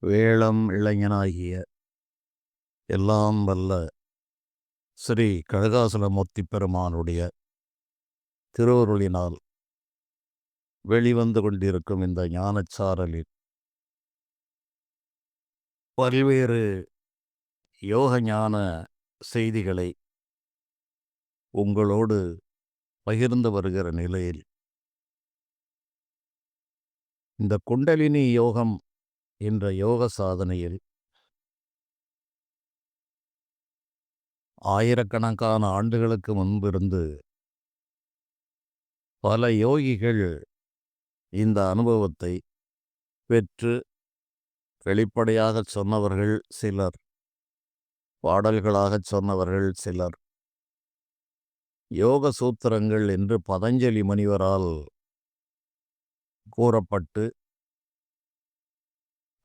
வேளம் இளைஞனாகிய எல்லாம் வல்ல ஸ்ரீ கனகாசலமூர்த்தி பெருமானுடைய திருவருளினால் வெளிவந்து கொண்டிருக்கும் இந்த ஞானச்சாரலில் பல்வேறு யோக ஞான செய்திகளை உங்களோடு பகிர்ந்து வருகிற நிலையில் இந்த குண்டலினி யோகம் என்ற யோக சாதனையில் ஆயிரக்கணக்கான ஆண்டுகளுக்கு முன்பிருந்து பல யோகிகள் இந்த அனுபவத்தை பெற்று வெளிப்படையாகச் சொன்னவர்கள் சிலர், பாடல்களாகச் சொன்னவர்கள் சிலர், யோக சூத்திரங்கள் என்று பதஞ்சலி முனிவரால் கூறப்பட்டு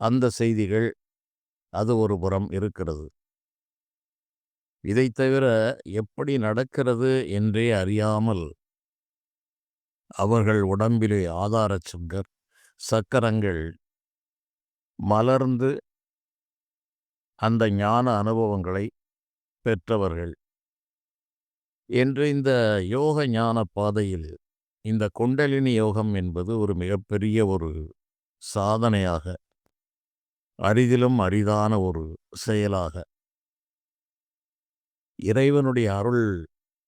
அந்த செய்திகள் அது ஒரு புறம் இருக்கிறது. இதைத் தவிர எப்படி நடக்கிறது என்றே அறியாமல் அவர்கள் உடம்பிலே ஆதார சக்கரங்கள் மலர்ந்து அந்த ஞான அனுபவங்களை பெற்றவர்கள் என்று இந்த யோக ஞான பாதையில் இந்த குண்டலினி யோகம் என்பது ஒரு மிகப்பெரிய ஒரு சாதனையாக, அரிதிலும் அரிதான ஒரு செயலாக, இறைவனுடைய அருள்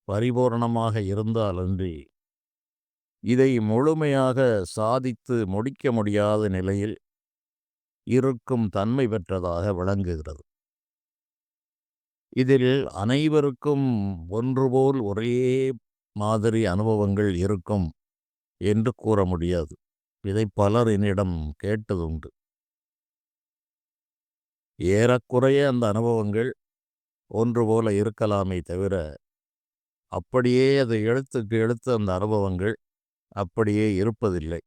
பரிபூரணமாக இருந்தாலன்றி இதை முழுமையாக சாதித்து முடிக்க முடியாத நிலையில் இருக்கும் தன்மை பெற்றதாக விளங்குகிறது. இதில் அனைவருக்கும் ஒன்றுபோல் ஒரே மாதிரி அனுபவங்கள் இருக்கும் என்று கூற முடியாது. இதை பலர் என்னிடம் கேட்டதுண்டு. ஏறக்குறைய அந்த அனுபவங்கள் ஒன்று போல இருக்கலாமே தவிர, அப்படியே அது எழுத்துக்கு எழுத்து அந்த அனுபவங்கள் அப்படியே இருப்பதில்லை.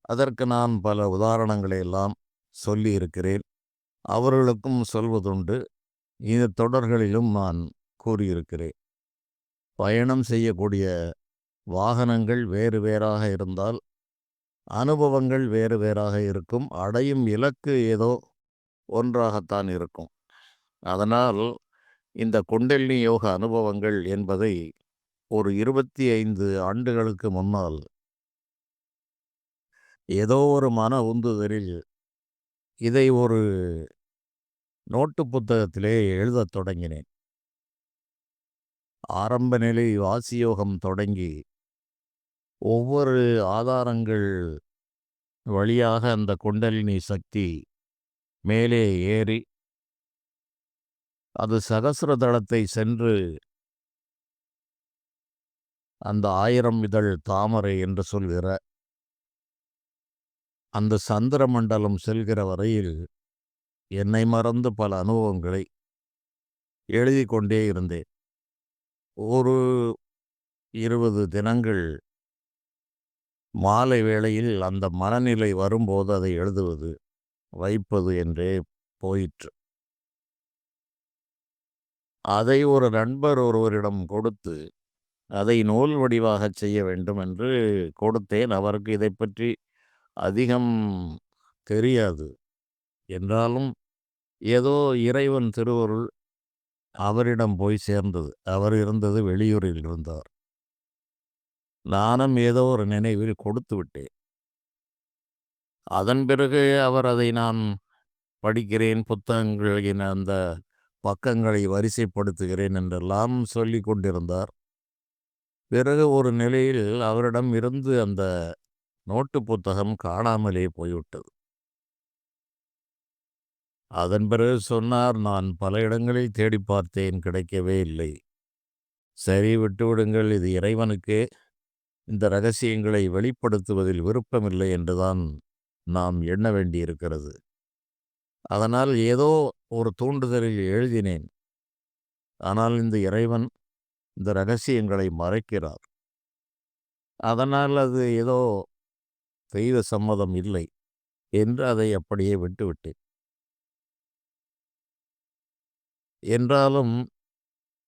அதற்கு நான் பல உதாரணங்களை எல்லாம் சொல்லி இருக்கிறேன். அவர்களுக்கும் சொல்வதுண்டு. இந்த தொடர்களிலும் நான் கூறியிருக்கிறேன். பயணம் செய்யக்கூடிய வாகனங்கள் வேறு வேறாக இருந்தால் அனுபவங்கள் வேறு வேறாக இருக்கும். அடையும் இலக்கு ஏதோ ஒன்றாகத்தான் இருக்கும். அதனால் இந்த குண்டலினி யோக அனுபவங்கள் என்பதை ஒரு 25 ஆண்டுகளுக்கு முன்னால் ஏதோ ஒரு மன உந்துதலில் இதை ஒரு நோட்டு புத்தகத்திலே எழுதத் தொடங்கினேன். ஆரம்ப நிலை வாசியோகம் தொடங்கி ஒவ்வொரு ஆதாரங்கள் வழியாக அந்த குண்டலினி சக்தி மேலே ஏறி அது சகஸ்ரதளத்தை சென்று அந்த 1000 இதழ் தாமரை என்று சொல்கிற அந்த சந்திர மண்டலம் செல்கிற வரையில் என்னை மறந்து பல அனுபவங்களை எழுதி கொண்டே இருந்தேன். ஒரு 20 தினங்கள் மாலை வேளையில் அந்த மனநிலை வரும்போது அதை எழுதுவது, வைப்பது என்றே போயிற்று. அதை ஒரு நண்பர் ஒருவரிடம் கொடுத்து அதை நூல் வடிவாக செய்ய வேண்டும் என்று கொடுத்தேன். அவருக்கு இதை பற்றி அதிகம் தெரியாது. என்றாலும் ஏதோ இறைவன் திருவருள் அவரிடம் போய் சேர்ந்தது. அவர் இருந்தது வெளியூரில் இருந்தார். நானும் ஏதோ ஒரு நினைவில் கொடுத்து விட்டேன். அதன் பிறகு அவர் அதை நான் படிக்கிறேன், புத்தகங்களின் அந்த பக்கங்களை வரிசைப்படுத்துகிறேன் என்றெல்லாம் சொல்லி கொண்டிருந்தார். பிறகு ஒரு நிலையில் அவரிடம் இருந்து அந்த நோட்டு புத்தகம் காணாமலே போய்விட்டது. அதன் பிறகு சொன்னார், நான் பல இடங்களில் தேடி பார்த்தேன், கிடைக்கவே இல்லை. சரி, விட்டுவிடுங்கள், இது இறைவனுக்கு இந்த ரகசியங்களை வெளிப்படுத்துவதில் விருப்பமில்லை என்றுதான் நாம் எண்ண வேண்டியிருக்கிறது. அதனால் ஏதோ ஒரு தூண்டுதலில் எழுதினேன். ஆனால் இந்த இறைவன் இந்த ரகசியங்களை மறைக்கிறார். அதனால் அது ஏதோ தெய்வ சம்மதம் இல்லை என்று அதை அப்படியே விட்டுவிட்டேன். என்றாலும்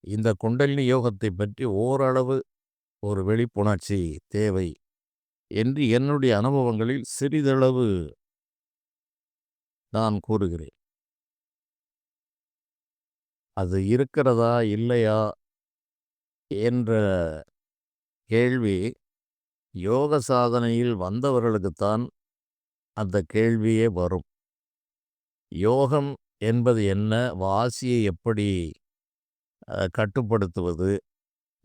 இந்த குண்டலினி யோகத்தை பற்றி ஓரளவு ஒரு விழிப்புணர்ச்சி தேவை என்று என்னுடைய அனுபவங்களில் சிறிதளவு நான் கூறுகிறேன். அது இருக்கிறதா இல்லையா என்ற கேள்வி யோக சாதனையில் வந்தவர்களுக்குத்தான் அந்த கேள்வியே வரும். யோகம் என்பது என்ன? வாசியை எப்படி கட்டுப்படுத்துவது?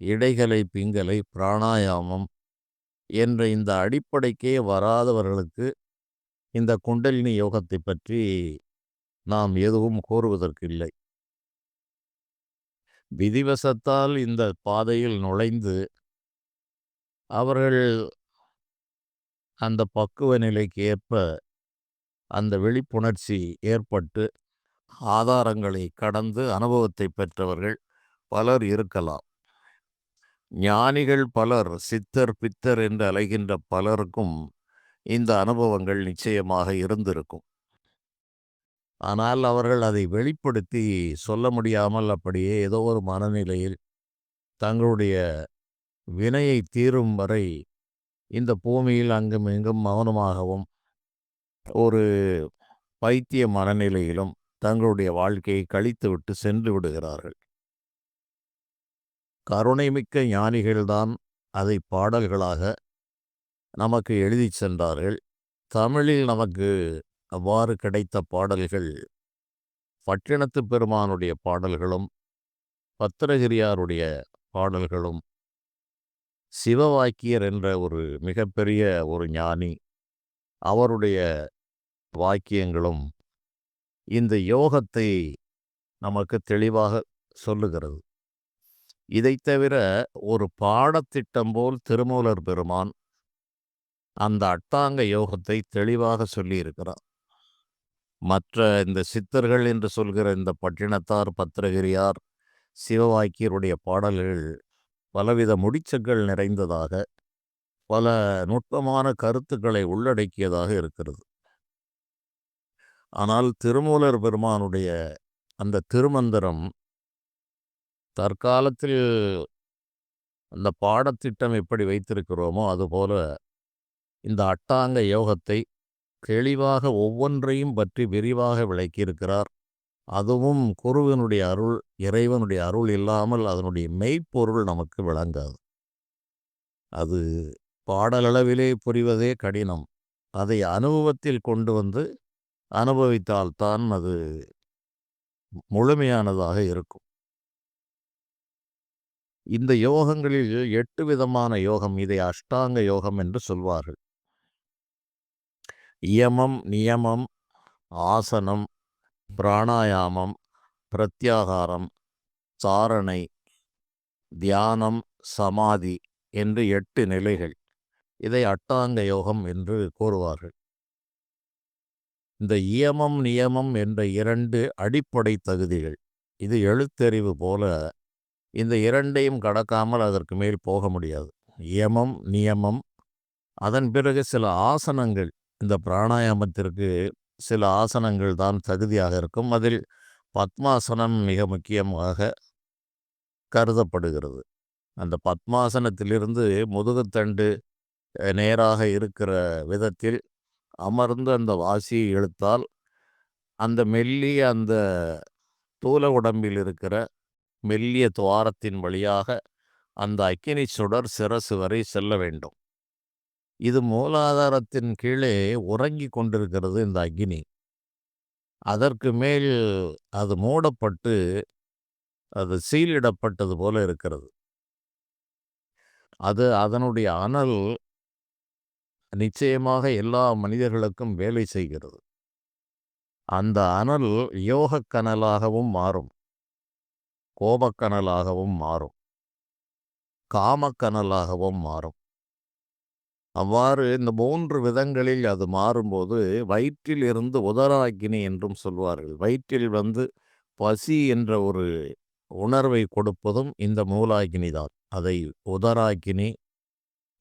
இடைகலை, பிங்கலை, பிராணாயாமம் என்ற இந்த அடிப்படைக்கே வராதவர்களுக்கு இந்த குண்டலினி யோகத்தை பற்றி நாம் எதுவும் கூறுவதற்கில்லை. விதிவசத்தால் இந்த பாதையில் நுழைந்து அவர்கள் அந்த பக்குவ நிலைக்கு ஏற்ப அந்த விழிப்புணர்ச்சி ஏற்பட்டு ஆதாரங்களை கடந்து அனுபவத்தை பெற்றவர்கள் பலர் இருக்கலாம். ஞானிகள் பலர், சித்தர் பித்தர் என்று அலைகின்ற பலருக்கும் இந்த அனுபவங்கள் நிச்சயமாக இருந்திருக்கும். ஆனால் அவர்கள் அதை வெளிப்படுத்தி சொல்ல முடியாமல் அப்படியே ஏதோ ஒரு மனநிலையில் தங்களுடைய வினையை தீரும் வரை இந்த பூமியில் அங்கும் இங்கும் மௌனமாகவும் ஒரு பைத்திய மனநிலையிலும் தங்களுடைய வாழ்க்கையை கழித்துவிட்டு சென்று விடுகிறார்கள். கருணைமிக்க ஞானிகள்தான் அதை பாடல்களாக நமக்கு எழுதி சென்றார்கள். தமிழில் நமக்கு அவ்வாறு கிடைத்த பாடல்கள் பட்டினத்து பெருமானுடைய பாடல்களும் பத்திரகிரியாருடைய பாடல்களும், சிவவாக்கியர் என்ற ஒரு மிகப்பெரிய ஒரு ஞானி அவருடைய வாக்கியங்களும் இந்த யோகத்தை நமக்கு தெளிவாக சொல்லுகிறது. இதைத் தவிர ஒரு பாடத்திட்டம் போல் திருமூலர் பெருமான் அந்த அட்டாங்க யோகத்தை தெளிவாக சொல்லியிருக்கிறார். மற்ற இந்த சித்தர்கள் என்று சொல்கிற இந்த பட்டினத்தார், பத்திரகிரியார், சிவவாக்கியருடைய பாடல்கள் பலவித முடிச்சுக்கள் நிறைந்ததாக, பல நுட்பமான கருத்துக்களை உள்ளடக்கியதாக இருக்கிறது. ஆனால் திருமூலர் பெருமானுடைய அந்த திருமந்திரம் தற்காலத்தில் அந்த பாடத்திட்டம் எப்படி வைத்திருக்கிறோமோ அதுபோல இந்த அட்டாங்க யோகத்தை தெளிவாக ஒவ்வொன்றையும் பற்றி விரிவாக விளக்கியிருக்கிறார். அதுவும் குருவினுடைய அருள், இறைவனுடைய அருள் இல்லாமல் அதனுடைய மெய்ப்பொருள் நமக்கு விளங்காது. அது பாடலளவிலே புரிவதே கடினம். அதை அனுபவத்தில் கொண்டு வந்து அனுபவித்தால்தான் அது முழுமையானதாக இருக்கும். இந்த யோகங்களில் 8 விதமான யோகம், இதை அஷ்டாங்க யோகம் என்று சொல்வார்கள். இயமம், நியமம், ஆசனம், பிராணாயாமம், பிரத்யாகாரம், சாரணை, தியானம், சமாதி என்று 8 நிலைகள். இதை அட்டாங்க யோகம் என்று கூறுவார்கள். இந்த இயமம், நியமம் என்ற 2 அடிப்படை தகுதிகள். இது எழுத்தறிவு போல இந்த 2ஐயும் கடக்காமல் அதற்கு மேல் போக முடியாது. இயமம், நியமம், அதன் பிறகு சில ஆசனங்கள். இந்த பிராணாயாமத்திற்கு சில ஆசனங்கள் தான் தகுதியாக இருக்கும். அதில் பத்மாசனம் மிக முக்கியமாக கருதப்படுகிறது. அந்த பத்மாசனத்திலிருந்து முதுகுத்தண்டு நேராக இருக்கிற விதத்தில் அமர்ந்து அந்த வாசியை இழுத்தால் அந்த மெல்லிய அந்த தூல உடம்பில் இருக்கிற மெல்லிய துவாரத்தின் வழியாக அந்த அக்கினி சுடர் சிரசு வரை செல்ல வேண்டும். இது மூலாதாரத்தின் கீழே உறங்கி கொண்டிருக்கிறது இந்த அக்கினி. அதற்கு மேல் அது மூடப்பட்டு அது சீலிடப்பட்டது போல இருக்கிறது. அது அதனுடைய அனல் நிச்சயமாக எல்லா மனிதர்களுக்கும் வேலை செய்கிறது. அந்த அனல் யோகக் கனலாகவும் மாறும், கோபக்கனலாகவும் மாறும், காமக்கனலாகவும் மாறும். அவ்வாறு இந்த 3 விதங்களில் அது மாறும்போது வயிற்றில் இருந்து உதராக்கினி என்றும் சொல்வார்கள். வயிற்றில் வந்து பசி என்ற ஒரு உணர்வை கொடுப்பதும் இந்த மூலாக்கினி தான். அதை உதராக்கினி,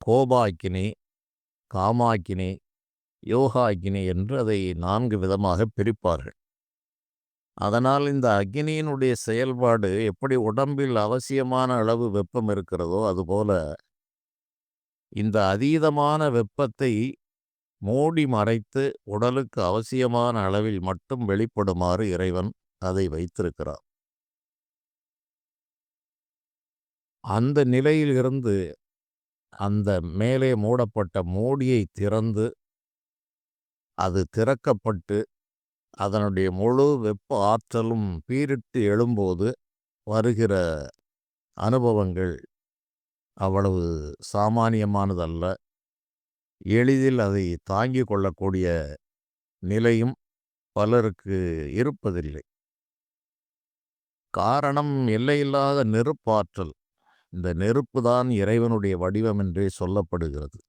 கோபாக்கினி, காமாக்கினி, யோகாக்கினி என்று அதை 4 விதமாக பிரிப்பார்கள். அதனால் இந்த அக்கினியினுடைய செயல்பாடு எப்படி உடம்பில் அவசியமான அளவு வெப்பம் இருக்கிறதோ அதுபோல இந்த அதீதமான வெப்பத்தை மூடி மறைத்து உடலுக்கு அவசியமான அளவில் மட்டும் வெளிப்படுமாறு இறைவன் அதை வைத்திருக்கிறார். அந்த நிலையிலிருந்து அந்த மேலே மூடப்பட்ட மூடியை திறந்து அது திறக்கப்பட்டு அதனுடைய முழு வெப்ப ஆற்றலும் பீரிட்டு எழும்போது வருகிற அனுபவங்கள் அவ்வளவு சாமானியமானதல்ல. எளிதில் அதை தாங்கிக் கொள்ளக்கூடிய நிலையும் பலருக்கு இருப்பதில்லை. காரணம் எல்லையில்லாத நெருப்பாற்றல். இந்த நெருப்பு தான் இறைவனுடைய வடிவம் என்றே சொல்லப்படுகிறது.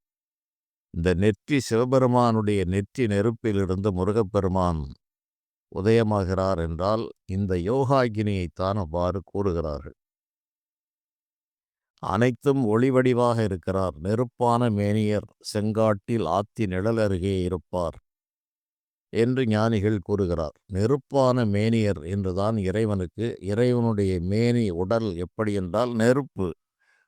இந்த நெற்றி சிவபெருமானுடைய நெற்றி நெருப்பிலிருந்து முருகப்பெருமான் உதயமாகிறார் என்றால் இந்த யோகாகினியைத்தான் அவ்வாறு கூறுகிறார்கள். அனைத்தும் ஒளிவடிவாக இருக்கிறார். நெருப்பான மேனியர் செங்காட்டில் ஆத்தி நிழல் அருகே இருப்பார் என்று ஞானிகள் கூறுகிறார். நெருப்பான மேனியர் என்றுதான் இறைவனுக்கு. இறைவனுடைய மேனி உடல் எப்படி என்றால் நெருப்பு.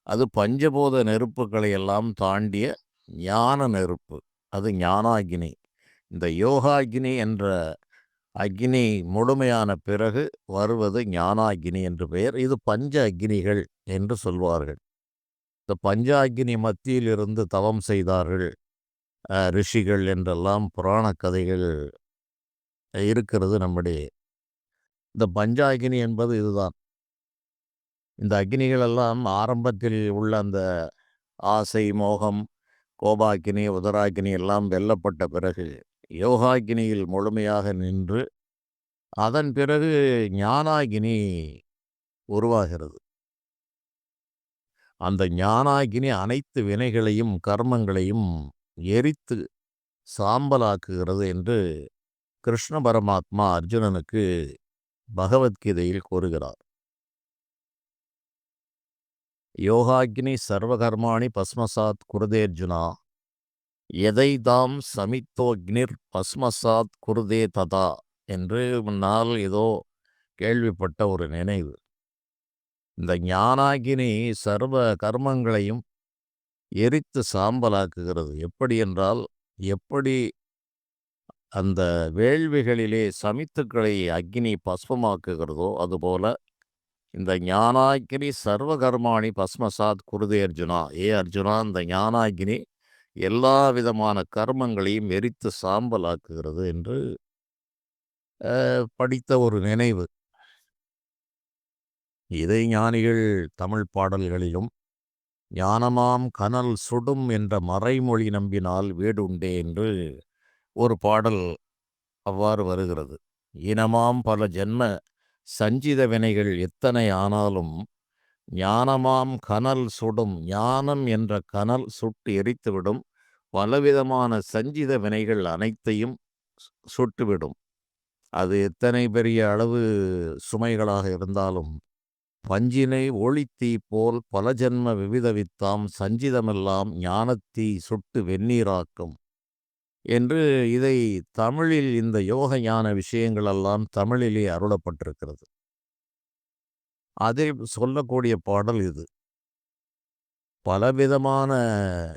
அது பஞ்சபூத நெருப்புகளை எல்லாம் தாண்டிய ஞான நெருப்பு. அது ஞானாகினி. இந்த யோகாகினி என்ற அக்னி முழுமையான பிறகு வருவது ஞானாகினி என்று பெயர். இது பஞ்ச அக்னிகள் என்று சொல்வார்கள். இந்த பஞ்ச அக்னி மத்தியில் இருந்து தவம் செய்தார்கள் ரிஷிகள் என்றெல்லாம் புராண கதைகள் இருக்கிறது நம்மிடையே. இந்த பஞ்சாகினி என்பது இதுதான். இந்த அக்னிகள் எல்லாம் ஆரம்பத்தில் உள்ள அந்த ஆசை, மோகம், கோபாக்கினி, உதராக்கினி எல்லாம் வெல்லப்பட்ட பிறகு யோகாக்கினியில் முழுமையாக நின்று அதன் பிறகு ஞானாகினி உருவாகிறது. அந்த ஞானாகினி அனைத்து வினைகளையும் கர்மங்களையும் எரித்து சாம்பலாக்குகிறது என்று கிருஷ்ண பரமாத்மா அர்ஜுனனுக்கு பகவத்கீதையில் கூறுகிறார். யோகாக்னி சர்வகர்மாணி பஸ்மசாத் குருதேர்ஜுனா எதை தாம் சமித்தோக்னிர் பஸ்மசாத் குருதே ததா என்று முன்னால் ஏதோ கேள்விப்பட்ட ஒரு நினைவு. இந்த ஞானாகினி சர்வ கர்மங்களையும் எரித்து சாம்பலாக்குகிறது. எப்படி என்றால், எப்படி அந்த வேள்விகளிலே சமித்துக்களை அக்னி பஸ்மமாக்குகிறதோ அதுபோல இந்த ஞானாகினி சர்வகர்மாணி பஸ்மசாத் குருதே அர்ஜுனா. அர்ஜுனா, இந்த ஞானாகினி எல்லா விதமான கர்மங்களையும் எரித்து சாம்பலாக்குகிறது என்று படித்த ஒரு நினைவு. இதை ஞானிகள் தமிழ் பாடல்களிலும் ஞானமாம் கனல் சுடும் என்ற மறைமொழி நம்பினால் வீடுண்டே என்று ஒரு பாடல் அவ்வாறு வருகிறது. இனமாம் பல ஜென்ம சஞ்சித வினைகள் எத்தனை ஆனாலும் ஞானமாம் கனல் சுடும். ஞானம் என்ற கனல் சுட்டு எரித்துவிடும். பலவிதமான சஞ்சித வினைகள் அனைத்தையும் சுட்டுவிடும். அது எத்தனை பெரிய அளவு சுமைகளாக இருந்தாலும் பஞ்சினை ஒளித்தீ போல் பல ஜென்ம விவிதவித்தாம் சஞ்சிதமெல்லாம் ஞானத்தீ சுட்டு வெந்நீராக்கும் என்று இதை தமிழில் இந்த யோக ஞான விஷயங்களெல்லாம் தமிழிலே அருளப்பட்டிருக்கிறது. அதில் சொல்லக்கூடிய பாடல் இது. பலவிதமான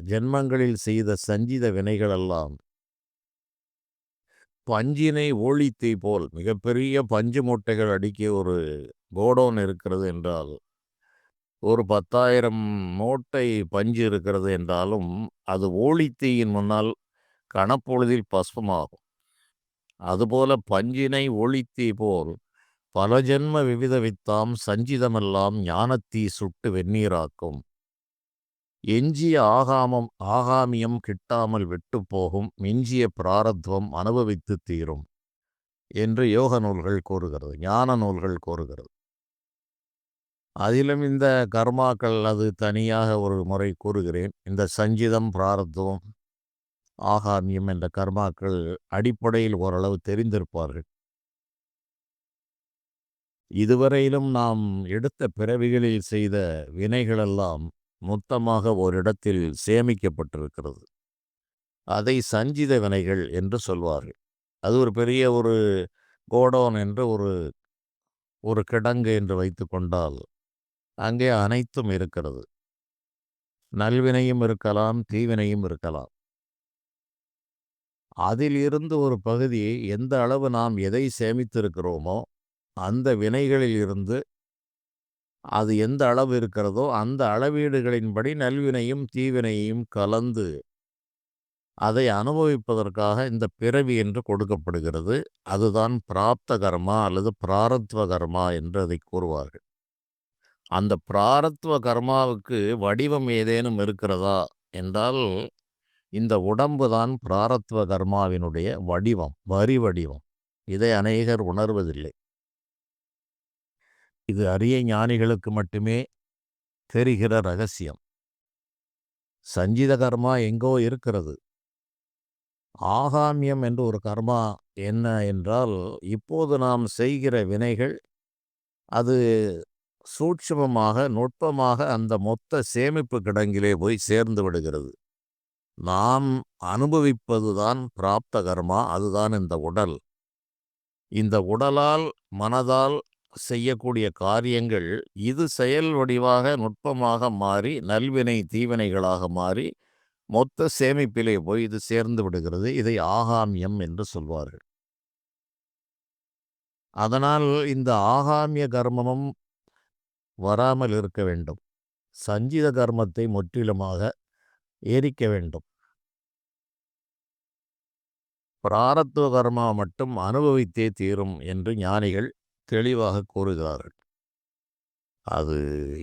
ஜென்மங்களில் செய்த சஞ்சித வினைகளெல்லாம் பஞ்சினை ஒளித்தீ போல், மிகப்பெரிய பஞ்சு மூட்டைகள் அடுக்கிய ஒரு கோடோன் இருக்கிறது என்றால், ஒரு 10,000 மூட்டை பஞ்சு இருக்கிறது என்றாலும் அது ஓளித்தீயின் முன்னால் கணப்பொழுதில் பஸ்பமாகும். அதுபோல பஞ்சினை ஒளித்தீ போல் பல ஜென்ம விவித வித்தாம் சஞ்சிதமெல்லாம் ஞானத்தீ சுட்டு வெந்நீராக்கும். எஞ்சிய ஆகாமியம் கிட்டாமல் விட்டு போகும். மிஞ்சிய பிராரத்வம் அனுபவித்து தீரும் என்று யோக நூல்கள் கூறுகிறது, ஞான நூல்கள் கூறுகிறது. அதிலும் இந்த கர்மாக்கள் அது தனியாக ஒரு முறை கூறுகிறேன். இந்த சஞ்சிதம், பிராரத்துவம், ஆகாமியம் என்ற கர்மாக்கள் அடிப்படையில் ஓரளவு தெரிந்திருப்பார்கள். இதுவரையிலும் நாம் எடுத்த பிறவிகளில் செய்த வினைகளெல்லாம் மொத்தமாக ஓரிடத்தில் சேமிக்கப்பட்டிருக்கிறது. அதை சஞ்சித வினைகள் என்று சொல்வார்கள். அது ஒரு பெரிய ஒரு கோடோன் என்று ஒரு கிடங்கு என்று வைத்து கொண்டால் அங்கே அனைத்தும் இருக்கிறது. நல்வினையும் இருக்கலாம், தீவினையும் இருக்கலாம். அதில் இருந்து ஒரு பகுதி எந்த அளவு நாம் எதை சேமித்திருக்கிறோமோ அந்த வினைகளில் இருந்து அது எந்த அளவு இருக்கிறதோ அந்த அளவீடுகளின்படி நல்வினையும் தீவினையும் கலந்து அதை அனுபவிப்பதற்காக இந்த பிறவி என்று கொடுக்கப்படுகிறது. அதுதான் பிராப்த கர்மா அல்லது பிராரத்வ கர்மா என்று அதை கூறுவார்கள். அந்த பிராரத்வ கர்மாவுக்கு வடிவம் ஏதேனும் இருக்கிறதா என்றால், இந்த உடம்பு தான் பிராரத்வ கர்மாவினுடைய வடிவம், வடிவம். இதை அநேகர் உணர்வதில்லை. இது அரிய ஞானிகளுக்கு மட்டுமே தெரிகிற ரகசியம். சஞ்சித கர்மா எங்கோ இருக்கிறது. ஆகாமியம் என்று ஒரு கர்மா என்ன என்றால், இப்போது நாம் செய்கிற வினைகள் அது சூட்சுமமாக, நுட்பமாக அந்த மொத்த சேமிப்பு கிடங்கிலே போய் சேர்ந்து விடுகிறது. நாம் அனுபவிப்பதுதான் பிராப்த கர்மா. அதுதான் இந்த உடல். இந்த உடலால், மனதால் செய்யக்கூடிய காரியங்கள் இது செயல் வடிவாக நுட்பமாக மாறி நல்வினை தீவினைகளாக மாறி மொத்த சேமிப்பிலே போய் இது சேர்ந்து விடுகிறது. இதை ஆகாமியம் என்று சொல்வார்கள். அதனால் இந்த ஆகாமிய கர்மமும் வராமல் இருக்க வேண்டும். சஞ்சித கர்மத்தை முற்றிலுமாக எரிக்க வேண்டும். பிராரத்துவ கர்மா மட்டும் அனுபவித்தே தீரும் என்று ஞானிகள் தெளிவாக கூறுகிறார்கள். அது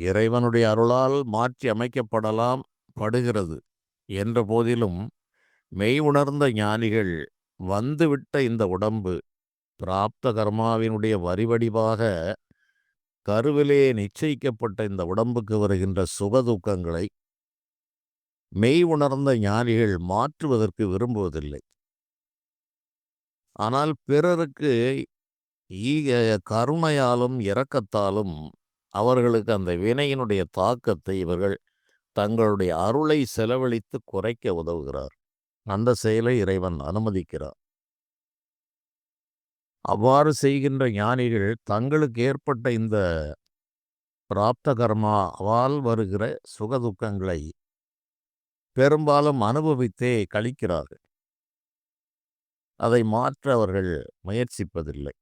இறைவனுடைய அருளால் மாற்றி அமைக்கப்படலாம் படுகிறது என்ற போதிலும் மெய் உணர்ந்த ஞானிகள் வந்துவிட்ட இந்த உடம்பு பிராப்த கர்மாவினுடைய வரிவடிவாக கருவிலே நிச்சயிக்கப்பட்ட இந்த உடம்புக்கு வருகின்ற சுகதுக்கங்களை மெய் உணர்ந்த ஞானிகள் மாற்றுவதற்கு விரும்புவதில்லை. ஆனால் பிறருக்கு கருணையாலும் இரக்கத்தாலும் அவர்களுக்கு அந்த வினையினுடைய தாக்கத்தை இவர்கள் தங்களுடைய அருளை செலவழித்து குறைக்க உதவுகிறார். அந்த செயலை இறைவன் அனுமதிக்கிறார். அவ்வாறு செய்கின்ற ஞானிகள் தங்களுக்கு ஏற்பட்ட இந்த பிராப்த கர்மாவால் வருகிற சுகதுக்கங்களை பெரும்பாலும் அனுபவித்தே கழிக்கிறார்கள். அதை மாற்ற அவர்கள் முயற்சிப்பதில்லை.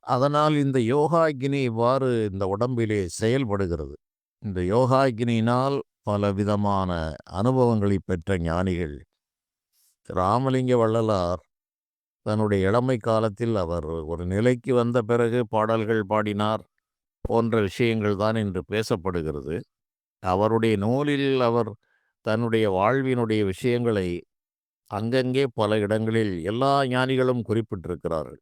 அதனால் இந்த யோகாக்னி இவ்வாறு இந்த உடம்பிலே செயல்படுகிறது. இந்த யோகாக்னியினால் பல விதமான அனுபவங்களை பெற்ற ஞானிகள் ராமலிங்க வள்ளலார் தன்னுடைய இளமை காலத்தில் அவர் ஒரு நிலைக்கு வந்த பிறகு பாடல்கள் பாடினார் போன்ற விஷயங்கள் தான் இன்று பேசப்படுகிறது. அவருடைய நூலில் அவர் தன்னுடைய வாழ்வினுடைய விஷயங்களை அங்கங்கே பல இடங்களில் எல்லா ஞானிகளும் குறிப்பிட்டிருக்கிறார்கள்.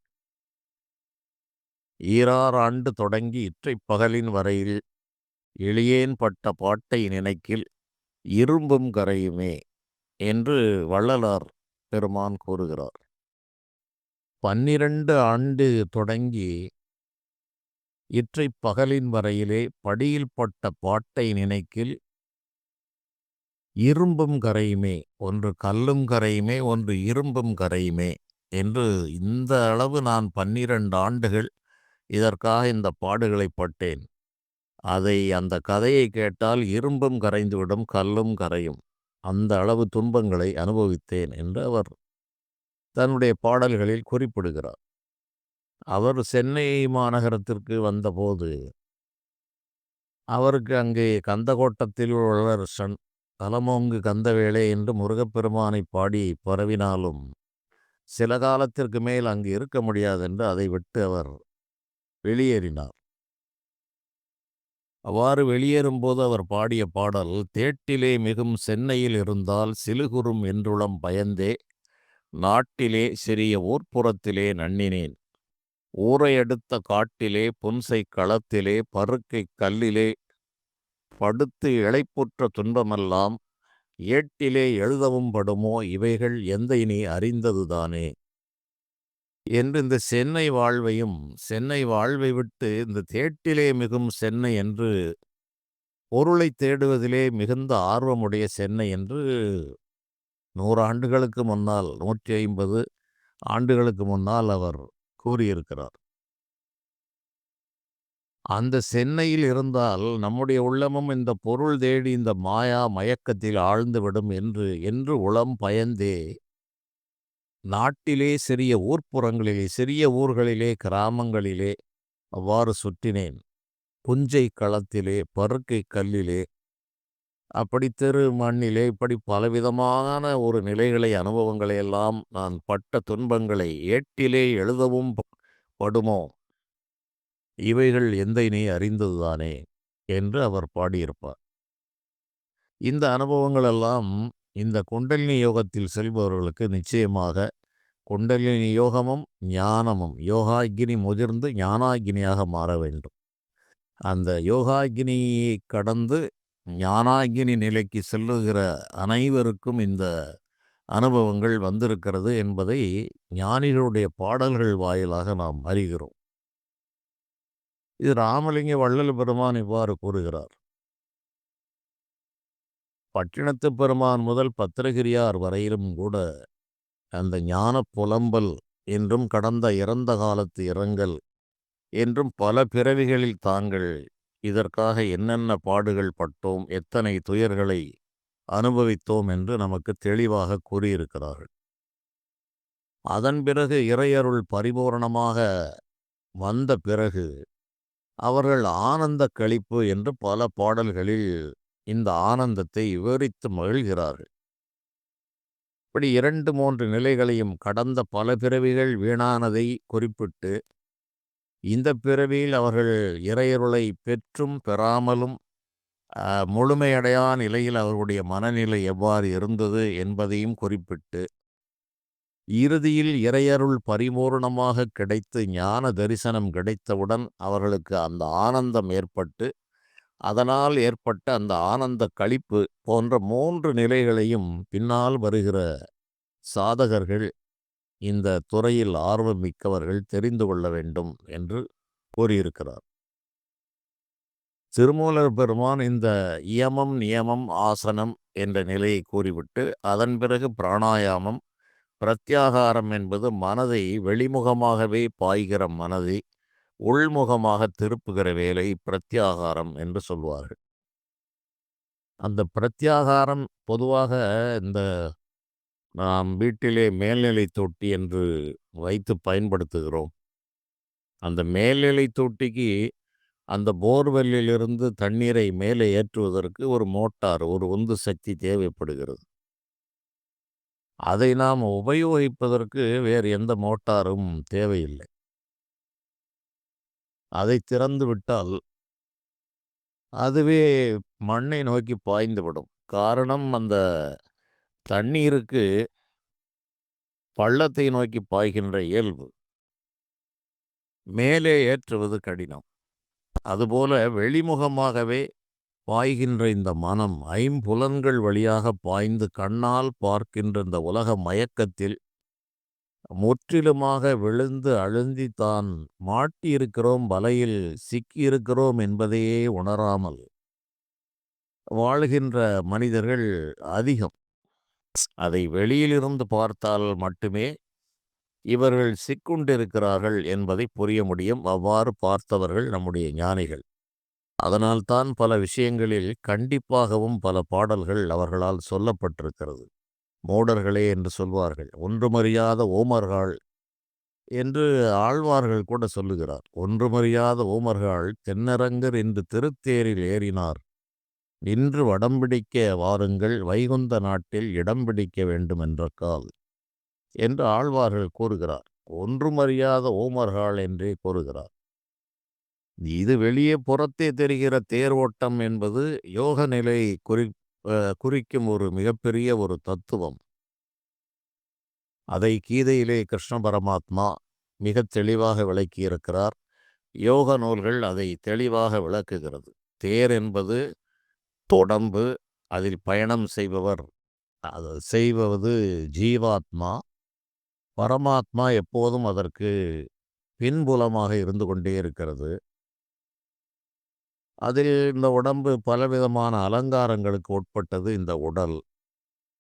ஈரார் ஆண்டு தொடங்கி இற்றைப் பகலின் வரையில் எளியேன் பட்ட பாட்டை நினைக்கில் இரும்பும் கரையுமே என்று வள்ளலார் பெருமான் கூறுகிறார். 12 ஆண்டு தொடங்கி இற்றைப் பகலின் வரையிலே படியில் பட்ட பாட்டை நினைக்கில் இரும்பும் கரையுமே, ஒன்று கல்லும் கரையுமே, ஒன்று இரும்பும் கரையுமே என்று இந்த அளவு நான் 12 ஆண்டுகள் இதற்காக இந்த பாடுகளை பட்டேன். அந்த கதையை கேட்டால் இரும்பும் கரைந்துவிடும், கல்லும் கரையும். அந்த அளவு துன்பங்களை அனுபவித்தேன் என்று அவர் தன்னுடைய பாடல்களில் குறிப்பிடுகிறார். அவர் சென்னை மாநகரத்திற்கு வந்தபோது அவருக்கு அங்கே கந்தகோட்டத்தில் உள்ள தலமோங்கு கந்தவேளே என்று முருகப்பெருமானை பாடி பரவினாலும் சில காலத்திற்கு மேல் அங்கு இருக்க முடியாதென்று அதை விட்டு அவர் வெளியேறினார். அவ்வாறு வெளியேறும்போது அவர் பாடிய பாடல், தேட்டிலே மிகும் சென்னையில் இருந்தால் சிலுகுறும் என்றுளம் பயந்தே நாட்டிலே சிறிய ஊர்ப்புறத்திலே நண்ணினேன். ஊரையடுத்த காட்டிலே புன்சை களத்திலே பருக்கைக் கல்லிலே படுத்து இளைப்புற்ற துன்பமெல்லாம் ஏட்டிலே எழுதவும் படுமோ இவைகள் எந்தை நீ அறிந்ததுதானே என்று இந்த சென்னை வாழ்வையும் சென்னை வாழ்வை விட்டு இந்த தேட்டிலே மிகும் சென்னை என்று பொருளை தேடுவதிலே மிகுந்த ஆர்வமுடைய சென்னை என்று 100 ஆண்டுகளுக்கு முன்னால் 150 ஆண்டுகளுக்கு முன்னால் அவர் கூறியிருக்கிறார். அந்த சென்னையில் இருந்தால் நம்முடைய உள்ளமும் இந்த பொருள் தேடி இந்த மாயா மயக்கத்தில் ஆழ்ந்துவிடும் என்று உளம் பயந்தே நாட்டிலே சிறிய ஊர்ப்புறங்களிலே, சிறிய ஊர்களிலே, கிராமங்களிலே அவ்வாறு சுற்றினேன். புஞ்சை களத்திலே, பருக்கை கல்லிலே, அப்படி தெரு மண்ணிலே, இப்படி பலவிதமான ஒரு நிலைகளை, அனுபவங்களை எல்லாம் நான் பட்ட துன்பங்களை ஏட்டிலே எழுதவும் படுமோ? இவைகள் எந்தை நீ அறிந்ததுதானே என்று அவர் பாடியிருப்பார். இந்த அனுபவங்கள் எல்லாம் இந்த குண்டலினி யோகத்தில் செல்பவர்களுக்கு நிச்சயமாக குண்டலினி யோகமும் ஞானமும் யோகாக்கினி முதிர்ந்து ஞானாக்கினியாக மாற வேண்டும். அந்த யோகாக்கினியை கடந்து ஞானாக்கினி நிலைக்கு செல்லுகிற அனைவருக்கும் இந்த அனுபவங்கள் வந்திருக்கிறது என்பதை ஞானிகளுடைய பாடல்கள் வாயிலாக நாம் அறிகிறோம். இது ராமலிங்க வள்ளல் பெருமான் இவ்வாறு கூறுகிறார். பட்டினத்து பெருமான் முதல் பத்திரகிரியார் வரையிலும் கூட அந்த ஞான புலம்பல் என்றும் கடந்த இறந்த காலத்து இரங்கல் என்றும் பல பிறவிகளில் தாங்கள் இதற்காக என்னென்ன பாடுகள் பட்டோம், எத்தனை துயர்களை அனுபவித்தோம் என்று நமக்கு தெளிவாக கூறியிருக்கிறார்கள். அதன் பிறகு இறையருள் பரிபூரணமாக வந்த பிறகு அவர்கள் ஆனந்த களிப்பு என்று பல பாடல்களில் இந்த ஆனந்தத்தை விவரித்து மகிழ்கிறார்கள். இப்படி 2, 3 நிலைகளையும் கடந்த பல பிறவிகள் வீணானதை குறிப்பிட்டு இந்த பிறவியில் அவர்கள் இறையருளை பெற்றும் பெறாமலும் முழுமையடையா நிலையில் அவர்களுடைய மனநிலை எவ்வாறு இருந்தது என்பதையும் குறிப்பிட்டு இறுதியில் இறையருள் பரிபூர்ணமாக கிடைத்து ஞான தரிசனம் கிடைத்தவுடன் அவர்களுக்கு அந்த ஆனந்தம் ஏற்பட்டு அதனால் ஏற்பட்ட அந்த ஆனந்த களிப்பு போன்ற 3 நிலைகளையும் பின்னால் வருகிற சாதகர்கள் இந்த துறையில் ஆர்வம் மிக்கவர்கள் தெரிந்து கொள்ள வேண்டும் என்று கூறியிருக்கிறார். திருமூலர் பெருமான் இந்த இயமம் நியமம் ஆசனம் என்ற நிலையை கூறிவிட்டு அதன் பிறகு பிராணாயாமம் பிரத்யாகாரம் என்பது மனதை வெளிமுகமாகவே பாய்கிற மனதை உள்முகமாக திருப்புகிற வேலை பிரத்யாகாரம் என்று சொல்வார்கள். அந்த பிரத்யாகாரம் பொதுவாக இந்த நாம் வீட்டிலே மேல்நிலை தொட்டி என்று வைத்து பயன்படுத்துகிறோம். அந்த மேல்நிலை தொட்டிக்கு அந்த போர்வெல்லிலிருந்து தண்ணீரை மேலே ஏற்றுவதற்கு ஒரு மோட்டார், ஒரு உந்து சக்தி தேவைப்படுகிறது. அதை நாம் உபயோகிப்பதற்கு வேறு எந்த மோட்டாரும் தேவையில்லை. அதை திறந்து விட்டால் அதுவே மண்ணை நோக்கி பாய்ந்துவிடும். காரணம், அந்த தண்ணீருக்கு பள்ளத்தை நோக்கி பாய்கின்ற இயல்பு. மேலே ஏற்றுவது கடினம். அதுபோல வெளிமுகமாகவே பாய்கின்ற இந்த மனம் ஐம்புலன்கள் வழியாக பாய்ந்து கண்ணால் பார்க்கின்ற இந்த உலக மயக்கத்தில் முற்றிலுமாக விழுந்து அழுந்தி தான் மாட்டியிருக்கிறோம், வலையில் சிக்கியிருக்கிறோம் என்பதையே உணராமல் வாழ்கின்ற மனிதர்கள் அதிகம். அதை வெளியிலிருந்து பார்த்தால் மட்டுமே இவர்கள் சிக்குண்டிருக்கிறார்கள் என்பதை புரிய முடியும். அவ்வாறு பார்த்தவர்கள் நம்முடைய ஞானிகள். அதனால்தான் பல விஷயங்களில் கண்டிப்பாகவும் பல பாடல்கள் அவர்களால் சொல்லப்பட்டிருக்கிறது. மூடர்களே என்று சொல்வார்கள், ஒன்றுமறியாத ஓமர்கள் என்று ஆழ்வார்கள் கூட சொல்லுகிறார். ஒன்றுமறியாத ஓமர்கள் தென்னரங்கர் என்று திருத்தேரில் ஏறினார், நின்று வடம்பிடிக்க வாருங்கள், வைகுந்த நாட்டில் இடம் பிடிக்க வேண்டும் என்ற கால் என்று ஆழ்வார்கள் கூறுகிறார். ஒன்றுமறியாத ஓமர்கள் என்றே கூறுகிறார். இது வெளியே புறத்தே தெரிகிற தேர் ஓட்டம் என்பது யோக நிலை குறிக்கும் ஒரு மிகப்பெரிய ஒரு தத்துவம். அதை கீதையிலே கிருஷ்ண பரமாத்மா மிக தெளிவாக விளக்கியிருக்கிறார். யோக நூல்கள் அதை தெளிவாக விளக்குகிறது. தேர் என்பது உடம்பு, அதில் பயணம் செய்வது ஜீவாத்மா. பரமாத்மா எப்போதும் அதற்கு பின்புலமாக இருந்து கொண்டே இருக்கிறது. அதில் இந்த உடம்பு பலவிதமான அலங்காரங்களுக்கு உட்பட்டது. இந்த உடல்,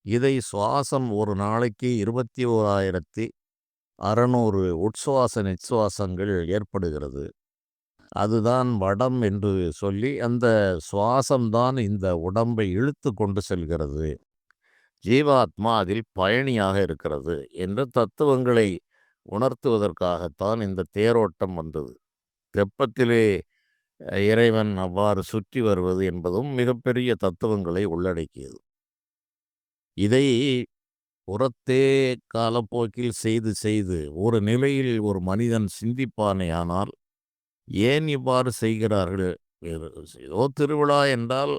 இதை சுவாசம் ஒரு நாளைக்கு 21,600 உட்சுவாச நிச்சுவாசங்கள் ஏற்படுகிறது. அதுதான் வடம் என்று சொல்லி, அந்த சுவாசம்தான் இந்த உடம்பை இழுத்து கொண்டு செல்கிறது. ஜீவாத்மா அதில் பயணியாக இருக்கிறது என்ற தத்துவங்களை உணர்த்துவதற்காகத்தான் இந்த தேரோட்டம் வந்தது. தெப்பத்திலே இறைவன் அவ்வாறு சுற்றி வருவது என்பதும் மிகப்பெரிய தத்துவங்களை உள்ளடக்கியது. இதை புறத்தே காலப்போக்கில் செய்து செய்து ஒரு நிலையில் ஒரு மனிதன் சிந்திப்பானேயானால், ஏன் இவ்வாறு செய்கிறார்கள்? ஏதோ திருவிழா என்றால்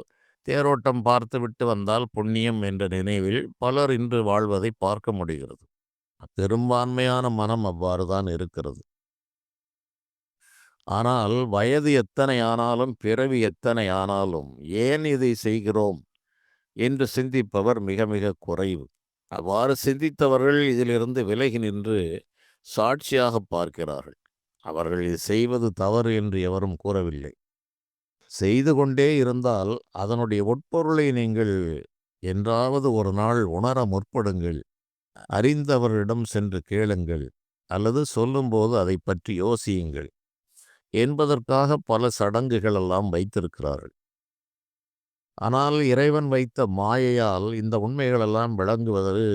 தேரோட்டம் பார்த்துவிட்டு வந்தால் புண்ணியம் என்ற நினைவில் பலர் இன்று வாழ்வதை பார்க்க முடிகிறது. பெரும்பான்மையான மனம் அவ்வாறு தான் இருக்கிறது. ஆனால் வயது எத்தனை ஆனாலும், பிறவி எத்தனை ஆனாலும், ஏன் இதை செய்கிறோம் என்று சிந்திப்பவர் மிக மிக குறைவு. அவ்வாறு சிந்தித்தவர்கள் இதிலிருந்து விலகி நின்று சாட்சியாக பார்க்கிறார்கள். அவர்கள் இது செய்வது தவறு என்று எவரும் கூறவில்லை. செய்து கொண்டே இருந்தால் அதனுடைய உட்பொருளை நீங்கள் என்றாவது ஒரு நாள் உணர முற்படுங்கள். அறிந்தவரிடம் சென்று கேளுங்கள், அல்லது சொல்லும்போது அதை பற்றி யோசியுங்கள் என்பதற்காக பல சடங்குகள் எல்லாம் வைத்திருக்கிறார்கள். ஆனால் இறைவன் வைத்த மாயையால் இந்த உண்மைகளெல்லாம் விளங்குவது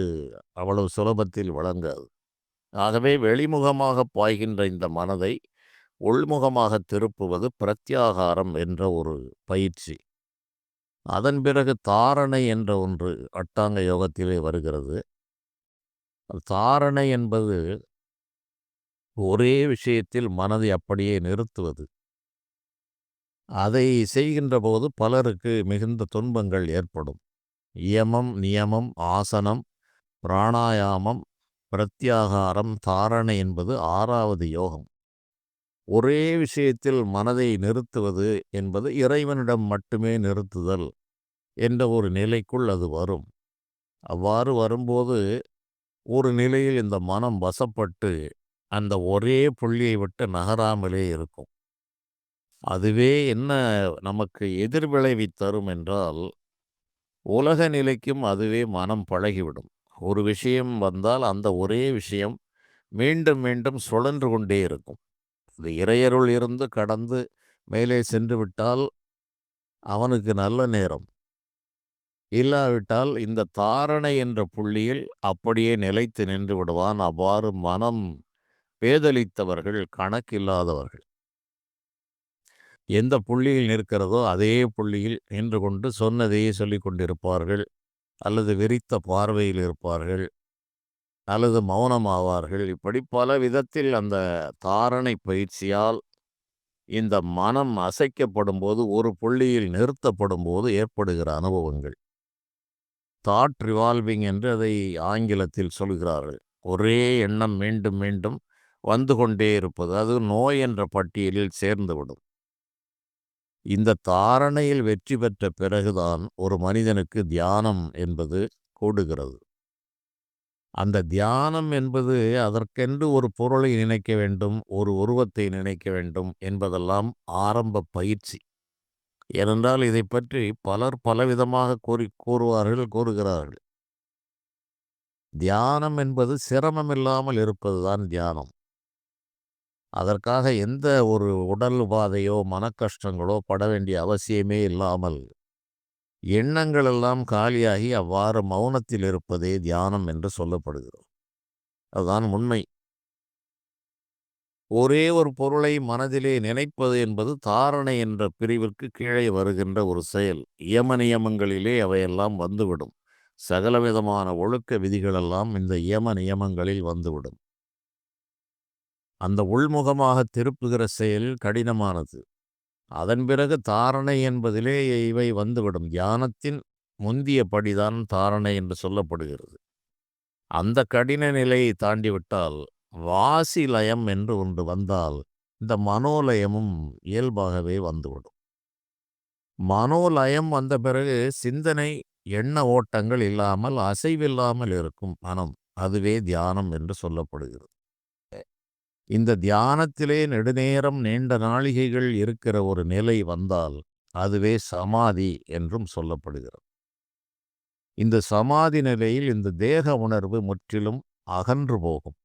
அவ்வளவு சுலபத்தில் விளங்காது. ஆகவே வெளிமுகமாக பாய்கின்ற இந்த மனதை உள்முகமாக திருப்புவது பிரத்யாகாரம் என்ற ஒரு பயிற்சி. அதன் பிறகு தாரணை என்ற ஒன்று அட்டாங்க யோகத்திலே வருகிறது. தாரணை என்பது ஒரே விஷயத்தில் மனதை அப்படியே நிறுத்துவது. அதை செய்கின்ற போது பலருக்கு மிகுந்த துன்பங்கள் ஏற்படும். யமம், நியமம், ஆசனம், பிராணாயாமம், பிரத்யாகாரம், தாரணை என்பது 6வது யோகம். ஒரே விஷயத்தில் மனதை நிறுத்துவது என்பது இறைவனிடம் மட்டுமே நிறுத்துதல் என்ற ஒரு நிலைக்குள் அது வரும். அவ்வாறு வரும்போது ஒரு நிலையில் இந்த மனம் வசப்பட்டு அந்த ஒரே புள்ளியை விட்டு நகராமலே இருக்கும். அதுவே என்ன நமக்கு எதிர்விளைவை தரும் என்றால், உலக நிலைக்கும் அதுவே மனம் பழகிவிடும். ஒரு விஷயம் வந்தால் அந்த ஒரே விஷயம் மீண்டும் மீண்டும் சுழன்று கொண்டே இருக்கும். இது இறையருள் இருந்து கடந்து மேலே சென்று விட்டால் அவனுக்கு நல்ல நேரம். இல்லாவிட்டால் இந்த தாரணை என்ற புள்ளியில் அப்படியே நிலைத்து நின்று விடுவான். அவ்வாறு மனம் பேதலித்தவர்கள் கணக்கில்லாதவர்கள். எந்த புள்ளியில் நிற்கிறதோ அதே புள்ளியில் நின்று கொண்டு சொன்னதையே சொல்லிக் கொண்டிருப்பார்கள், அல்லது விரித்த பார்வையில் இருப்பார்கள், அல்லது மௌனமாவார்கள். இப்படி பல விதத்தில் அந்த தாரணை பயிற்சியால் இந்த மனம் அசைக்கப்படும் போது, ஒரு புள்ளியில் நிறுத்தப்படும் போது ஏற்படுகிற அனுபவங்கள். தாட் ரிவால்விங் என்று அதை ஆங்கிலத்தில் சொல்கிறார்கள். ஒரே எண்ணம் மீண்டும் மீண்டும் வந்து கொண்டே இருப்பது. அது நோய் என்ற பட்டியலில் சேர்ந்துவிடும். இந்த தாரணையில் வெற்றி பெற்ற பிறகுதான் ஒரு மனிதனுக்கு தியானம் என்பது கூடுகிறது. அந்த தியானம் என்பது அதற்கென்று ஒரு பொருளை நினைக்க வேண்டும், ஒரு உருவத்தை நினைக்க வேண்டும் என்பதெல்லாம் ஆரம்ப பயிற்சி. ஏனென்றால் இதை பற்றி பலர் பலவிதமாக கூறுகிறார்கள். தியானம் என்பது சிரமமில்லாமல் இருப்பதுதான் தியானம். அதற்காக எந்த ஒரு உடல் உபாதையோ மனக்கஷ்டங்களோ பட வேண்டிய அவசியமே இல்லாமல் எண்ணங்கள் எல்லாம் காலியாகி அவ்வாறு மௌனத்தில் இருப்பதே தியானம் என்று சொல்லப்படுகிறது. அதுதான் உண்மை. ஒரே ஒரு பொருளை மனதிலே நினைப்பது என்பது தாரணை என்ற பிரிவிற்கு கீழே வருகின்ற ஒரு செயல். யம நியமங்களிலே அவையெல்லாம் வந்துவிடும். சகலவிதமான ஒழுக்க விதிகளெல்லாம் இந்த யம நியமங்களில் வந்துவிடும். அந்த உள்முகமாக திருப்புகிற செயல் கடினமானது. அதன் பிறகு தாரணை என்பதிலே இவை வந்துவிடும். தியானத்தின் முந்திய படிதான் தாரணை என்று சொல்லப்படுகிறது. அந்த கடின நிலையை தாண்டிவிட்டால் வாசி லயம் என்று ஒன்று வந்தால் இந்த மனோலயமும் இயல்பாகவே வந்துவிடும். மனோலயம் வந்த பிறகு சிந்தனை, எண்ண ஓட்டங்கள் இல்லாமல் அசைவில்லாமல் இருக்கும் மனம். அதுவே தியானம் என்று சொல்லப்படுகிறது. இந்த தியானத்திலே நெடுநேரம் நீண்ட நாழிகைகள் இருக்கிற ஒரு நிலை வந்தால் அதுவே சமாதி என்றும் சொல்லப்படுகிறது. இந்த சமாதி நிலையில் இந்த தேக உணர்வு முற்றிலும் அகன்று போகும்.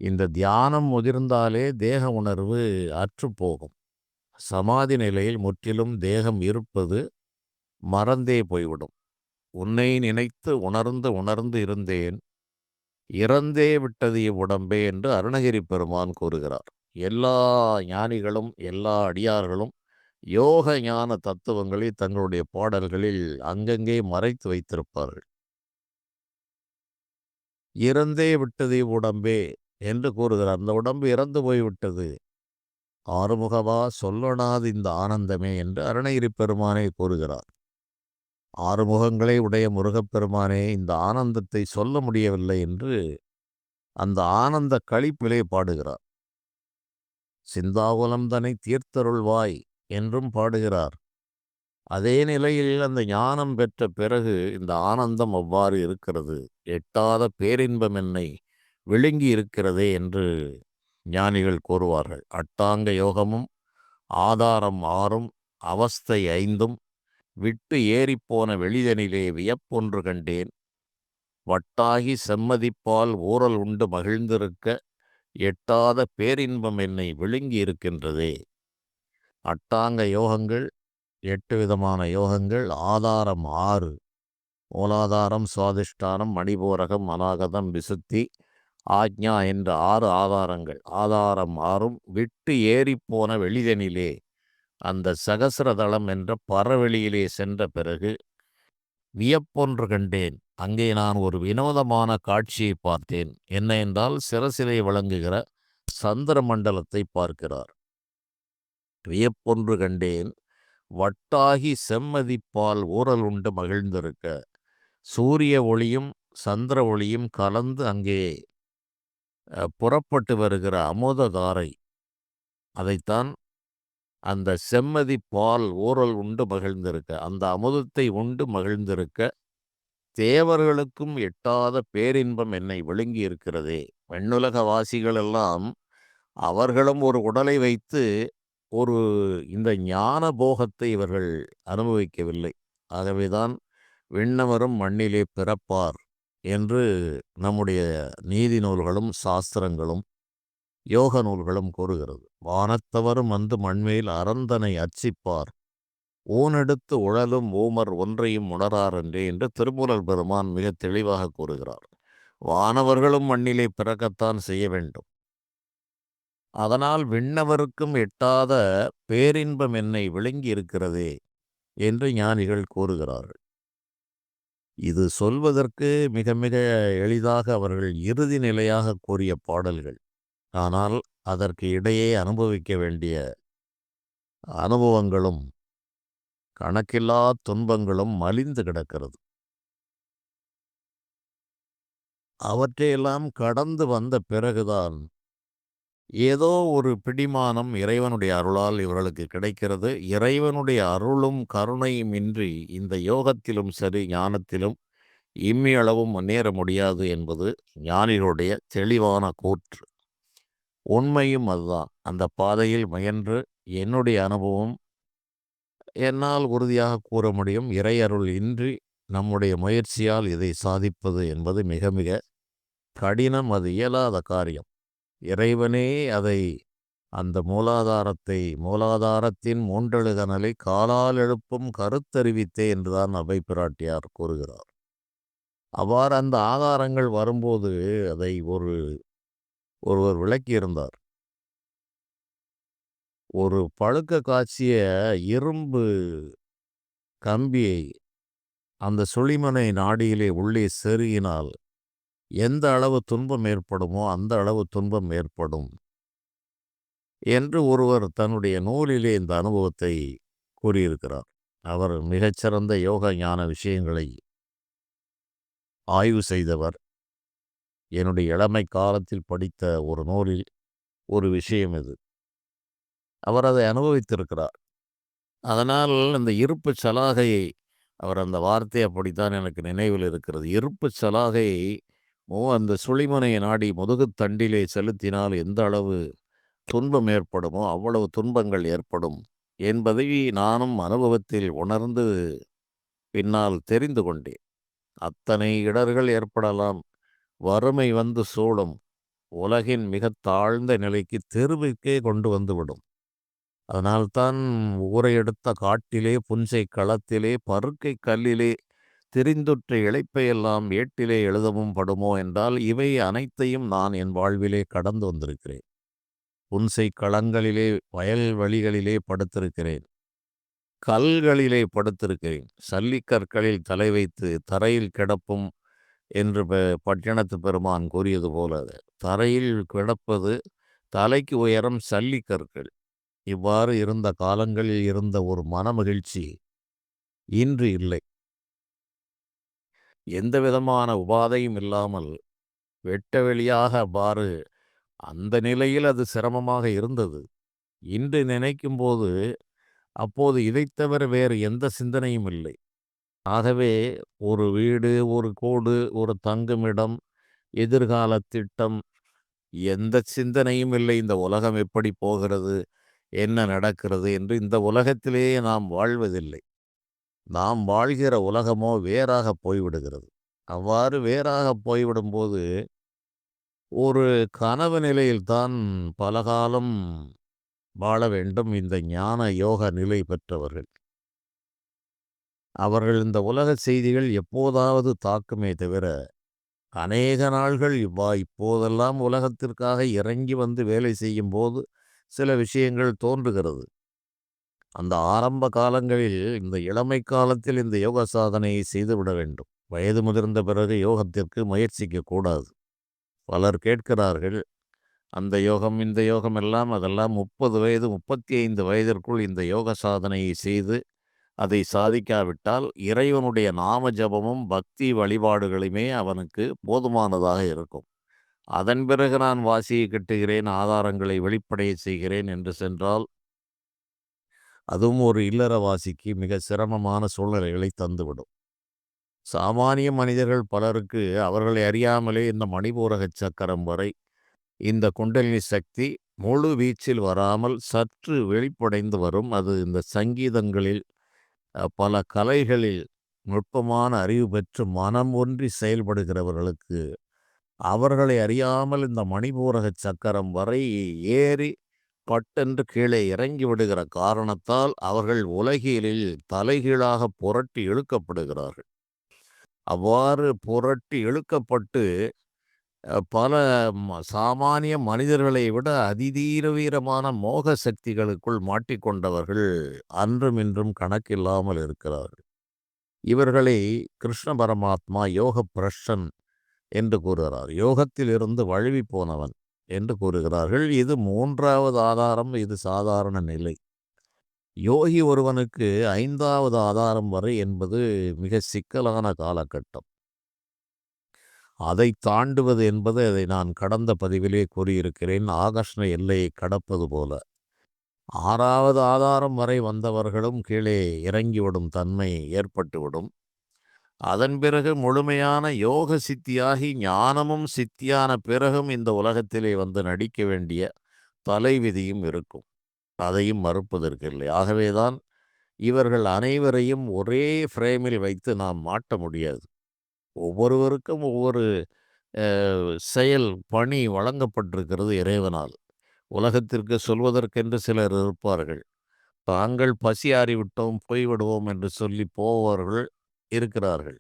இந்த தியானம் முதிர்ந்தாலே தேக உணர்வு அற்றுப்போகும். சமாதி நிலையில் முற்றிலும் தேகம் இருப்பது மறந்தே போய்விடும். உன்னை நினைத்து உணர்ந்து உணர்ந்து இருந்தேன், இறந்தே விட்டது இவ்வுடம்பே என்று அருணகிரி பெருமான் கூறுகிறார். எல்லா ஞானிகளும் எல்லா அடியார்களும் யோக ஞான தத்துவங்களை தங்களுடைய பாடல்களில் அங்கங்கே மறைத்து வைத்திருப்பார்கள். இறந்தே விட்டது இவ்வுடம்பே என்று கூறுகிறார். அந்த உடம்பு இறந்து போய்விட்டது. ஆறுமுகவா சொல்லொணாது இந்த ஆனந்தமே என்று அருணகிரி பெருமானே கூறுகிறார். ஆறுமுகங்களை உடைய முருகப்பெருமானே இந்த ஆனந்தத்தை சொல்ல முடியவில்லை என்று அந்த ஆனந்த களிப்பிலே பாடுகிறார். சிந்தாகுலம் தன்னை தீர்த்தருள்வாய் என்றும் பாடுகிறார். அதே நிலையில் அந்த ஞானம் பெற்ற பிறகு இந்த ஆனந்தம் அவ்வாறு இருக்கிறது, எட்டாத பேரின்பம் என்னை விழுங்கி இருக்கிறதே என்று ஞானிகள் கூறுவார்கள். அட்டாங்க யோகமும் ஆதாரம் ஆறும் அவஸ்தை ஐந்தும் விட்டு ஏறிப்போன வெளிதனிலே வியப்பொன்று கண்டேன், வட்டாகி செம்மதிப்பால் ஊறல் உண்டு மகிழ்ந்திருக்க எட்டாத பேரின்பம் என்னை விழுங்கி இருக்கின்றதே. அட்டாங்க யோகங்கள் 8 விதமான யோகங்கள், ஆதாரம் 6, மூலாதாரம், சுவாதிஷ்டானம், மணிபூரகம், அநாகதம், விசுத்தி, ஆக்ஞா என்ற 6 ஆதாரங்கள். ஆதாரம் 6ம் விட்டு ஏறிப்போன வெளிதனிலே அந்த சகசிரதளம் என்ற பரவெளியிலே சென்ற பிறகு வியப்பொன்று கண்டேன். அங்கே நான் ஒரு வினோதமான காட்சியை பார்த்தேன். என்ன என்றால், சிரசிலே விளங்குகிற சந்திர மண்டலத்தை பார்க்கிறார். வியப்பொன்று கண்டேன், வட்டாகி செம்மதிப்பால் ஊறல் உண்டு மகிழ்ந்திருக்க சூரிய ஒளியும் சந்திர ஒளியும் கலந்து அங்கே புறப்பட்டு வருகிற அமுததாரை, அதைத்தான் அந்த செம்மதி பால் ஊறல் உண்டு மகிழ்ந்திருக்க, அந்த அமுதத்தை உண்டு மகிழ்ந்திருக்க தேவர்களுக்கும் எட்டாத பேரின்பம் என்னை விழுங்கி இருக்கிறதே. வெண்ணுலக வாசிகள் எல்லாம் அவர்களும் ஒரு உடலை வைத்து ஒரு இந்த ஞான போகத்தை இவர்கள் அனுபவிக்கவில்லை. ஆகவேதான் விண்ணவரும் மண்ணிலே பிறப்பார் என்று நம்முடைய நீதி நூல்களும் சாஸ்திரங்களும் யோக நூல்களும் கூறுகிறது. வானத்தவரும் வந்து மண்மேல் அறந்தனை அர்ச்சிப்பார், ஊனெடுத்து உழலும் ஊமர் ஒன்றையும் உணரார் என்றே என்று திருமூலர் பெருமான் மிக தெளிவாக கூறுகிறார். வானவர்களும் மண்ணிலே பிறக்கத்தான் செய்ய வேண்டும். அதனால் விண்ணவருக்கும் எட்டாத பேரின்பம் என்னை விளங்கி இருக்கிறதே என்று ஞானிகள் கூறுகிறார்கள். இது சொல்வதற்கு மிக மிக எளிதாக அவர்கள் இறுதி நிலையாக கூறிய பாடல்கள். ஆனால் அதற்கு இடையே அனுபவிக்க வேண்டிய அனுபவங்களும் கணக்கில்லா துன்பங்களும் மலிந்து கிடக்கிறது. அவற்றையெல்லாம் கடந்து வந்த பிறகுதான் ஏதோ ஒரு பிடிமானம் இறைவனுடைய அருளால் இவர்களுக்கு கிடைக்கிறது. இறைவனுடைய அருளும் கருணையும் இன்றி இந்த யோகத்திலும் சரி ஞானத்திலும் இம்மியளவும் முன்னேற முடியாது என்பது ஞானிகளுடைய தெளிவான கூற்று. உண்மையும் அதுதான். அந்த பாதையில் முயன்று என்னுடைய அனுபவம் என்னால் உறுதியாக கூற முடியும், இறை அருள் இன்றி நம்முடைய முயற்சியால் இதை சாதிப்பது என்பது மிக மிக கடினம், அது இயலாத காரியம். இறைவனே அதை அந்த மூலாதாரத்தின் மூன்றெழுகனலை காலால் எழுப்பும் கருத்தறிவித்தே என்றுதான் அவை பிராட்டியார் கூறுகிறார். அவ்வாறு அந்த ஆதாரங்கள் வரும்போது அதை ஒருவர் விளக்கியிருந்தார். ஒரு பழுக்க காய்ச்சிய இரும்பு கம்பியை அந்த சுழிமனை நாடியிலே உள்ளே செருகினால் எந்த அளவு துன்பம் ஏற்படுமோ அந்த அளவு துன்பம் ஏற்படும் என்று ஒருவர் தன்னுடைய நூலிலே இந்த அனுபவத்தை கூறியிருக்கிறார். அவர் மிகச்சிறந்த யோக ஞான விஷயங்களை ஆய்வு செய்தவர். என்னுடைய இளமை காலத்தில் படித்த ஒரு நூலில் ஒரு விஷயம் இது. அவர் அதை அனுபவித்திருக்கிறார். அதனால் இந்த இருப்பு சலாகையை, அவர் அந்த வார்த்தை அப்படித்தான் எனக்கு நினைவில் இருக்கிறது. இருப்பு சலாகையை அந்த சுழிமுனையை நாடி முதுகுத் தண்டிலே செலுத்தினால் எந்த அளவு துன்பம் ஏற்படுமோ அவ்வளவு துன்பங்கள் ஏற்படும் என்பதை நானும் அனுபவத்தில் உணர்ந்து பின்னால் தெரிந்து கொண்டேன். அத்தனை இடர்கள் ஏற்படலாம், வறுமை வந்து சூழும், உலகின் மிக தாழ்ந்த நிலைக்கு தெருவுக்கே கொண்டு வந்துவிடும். அதனால்தான் ஊரை எடுத்த காட்டிலே புன்சை களத்திலே பருக்கை கல்லிலே தெரிந்துற்ற இளைப்பையெல்லாம் ஏட்டிலே எழுதவும் படுமோ என்றால் இவை அனைத்தையும் நான் என் வாழ்விலே கடந்து வந்திருக்கிறேன். புன்சை களங்களிலே வயல் வழிகளிலே படுத்திருக்கிறேன், கல்களிலே படுத்திருக்கிறேன், சல்லிக்கற்களில் தலை வைத்து தரையில் கிடப்பும் என்று பட்டினத்து பெருமான் கூறியது போல தரையில் கிடப்பது தலைக்கு உயரம் சல்லிக்கற்கள். இவ்வாறு இருந்த காலங்களில் இருந்த ஒரு மனமகிழ்ச்சி இன்று இல்லை. எந்த விதமான உபாதையும் இல்லாமல் வெட்ட வெளியாக அவ்வாறு அந்த நிலையில் அது சிரமமாக இருந்தது. இன்று நினைக்கும்போது அப்போது இதைத் தவிர வேறு எந்த சிந்தனையும் இல்லை. ஆகவே ஒரு வீடு, ஒரு கோடு, ஒரு தங்குமிடம், எதிர்கால திட்டம், எந்த சிந்தனையும் இல்லை. இந்த உலகம் எப்படி போகிறது, என்ன நடக்கிறது என்று இந்த உலகத்திலேயே நாம் வாழ்வதில்லை. நாம் வாழ்கிற உலகமோ வேறாக போய்விடுகிறது. அவ்வாறு வேறாக போய்விடும்போது ஒரு கனவு நிலையில்தான் பலகாலம் வாழ வேண்டும் இந்த ஞான யோக நிலை பெற்றவர்கள். அவர்கள் இந்த உலக செய்திகள் எப்போதாவது தாக்குமே தவிர அநேக நாள்கள் இப்போதெல்லாம் உலகத்திற்காக இறங்கி வந்து வேலை செய்யும் போது சில விஷயங்கள் தோன்றுகிறது. அந்த ஆரம்ப காலங்களில் இந்த இளமை காலத்தில் இந்த யோக சாதனையை செய்துவிட வேண்டும். வயது முதிர்ந்த பிறகு யோகத்திற்கு முயற்சிக்க கூடாது. பலர் கேட்கிறார்கள், அந்த யோகம் இந்த யோகம் எல்லாம், அதெல்லாம் 30 வயது 35 வயதிற்குள் இந்த யோக சாதனையை செய்து அதை சாதிக்காவிட்டால் இறைவனுடைய நாம ஜபமும் பக்தி வழிபாடுகளுமே அவனுக்கு போதுமானதாக இருக்கும். அதன் பிறகு நான் வாசியை கட்டுகிறேன், ஆதாரங்களை வெளிப்படைய செய்கிறேன் என்று சென்றால் அதுவும் ஒரு இல்லறவாசிக்கு மிக சிரமமான சூழ்நிலைகளை தந்துவிடும். சாமானிய மனிதர்கள் பலருக்கு அவர்களை அறியாமலே இந்த மணிபூரக சக்கரம் வரை இந்த குண்டலினி சக்தி முழு வீச்சில் வராமல் சற்று வெளிப்படைந்து வரும். அது இந்த சங்கீதங்களில் பல கலைகளில் நுட்பமான அறிவு பெற்று மனம் ஒன்றி செயல்படுகிறவர்களுக்கு அவர்களை அறியாமல் இந்த மணிபூரக சக்கரம் வரை ஏறி பட்டென்று கீழே இறங்கி விடுகிற காரணத்தால் அவர்கள் உலகியலில் தலைகீழாக புரட்டி இழுக்கப்படுகிறார்கள். அவ்வாறு புரட்டி இழுக்கப்பட்டு பல சாமானிய மனிதர்களை விட அதிதீவிரமான மோக சக்திகளுக்குள் மாட்டிக்கொண்டவர்கள் அன்றும் இன்றும் கணக்கில்லாமல் இருக்கிறார்கள். இவர்களை கிருஷ்ண பரமாத்மா யோக பிரஷன் என்று கூறுகிறார். யோகத்தில் இருந்து வழுவி போனவன் என்று கூறுகிறார்கள். இது 3வது ஆதாரம். இது சாதாரண நிலை. யோகி ஒருவனுக்கு 5வது ஆதாரம் வரை என்பது மிக சிக்கலான காலகட்டம். அதை தாண்டுவது என்பது, அதை நான் கடந்த பதிவிலே கூறியிருக்கிறேன், ஆகர்ஷ்ண எல்லையை கடப்பது போல. 6வது ஆதாரம் வரை வந்தவர்களும் கீழே இறங்கிவிடும் தன்மை ஏற்பட்டுவிடும். அதன் பிறகு முழுமையான யோக சித்தியாகி ஞானமும் சித்தியான பிறகும் இந்த உலகத்திலே வந்து நடிக்க வேண்டிய தலைவிதியும் இருக்கும். அதையும் மறுப்பதற்கில்லை. ஆகவேதான் இவர்கள் அனைவரையும் ஒரே ஃப்ரேமில் வைத்து நாம் மாட்ட முடியாது. ஒவ்வொருவருக்கும் ஒவ்வொரு செயல் பணி வழங்கப்பட்டிருக்கிறது இறைவனால். உலகத்திற்கு சொல்வதற்கென்று சிலர் இருப்பார்கள். தாங்கள் பசி ஆறிவிட்டோம் போய்விடுவோம் என்று சொல்லி போபவர்கள் இருக்கிறார்கள்.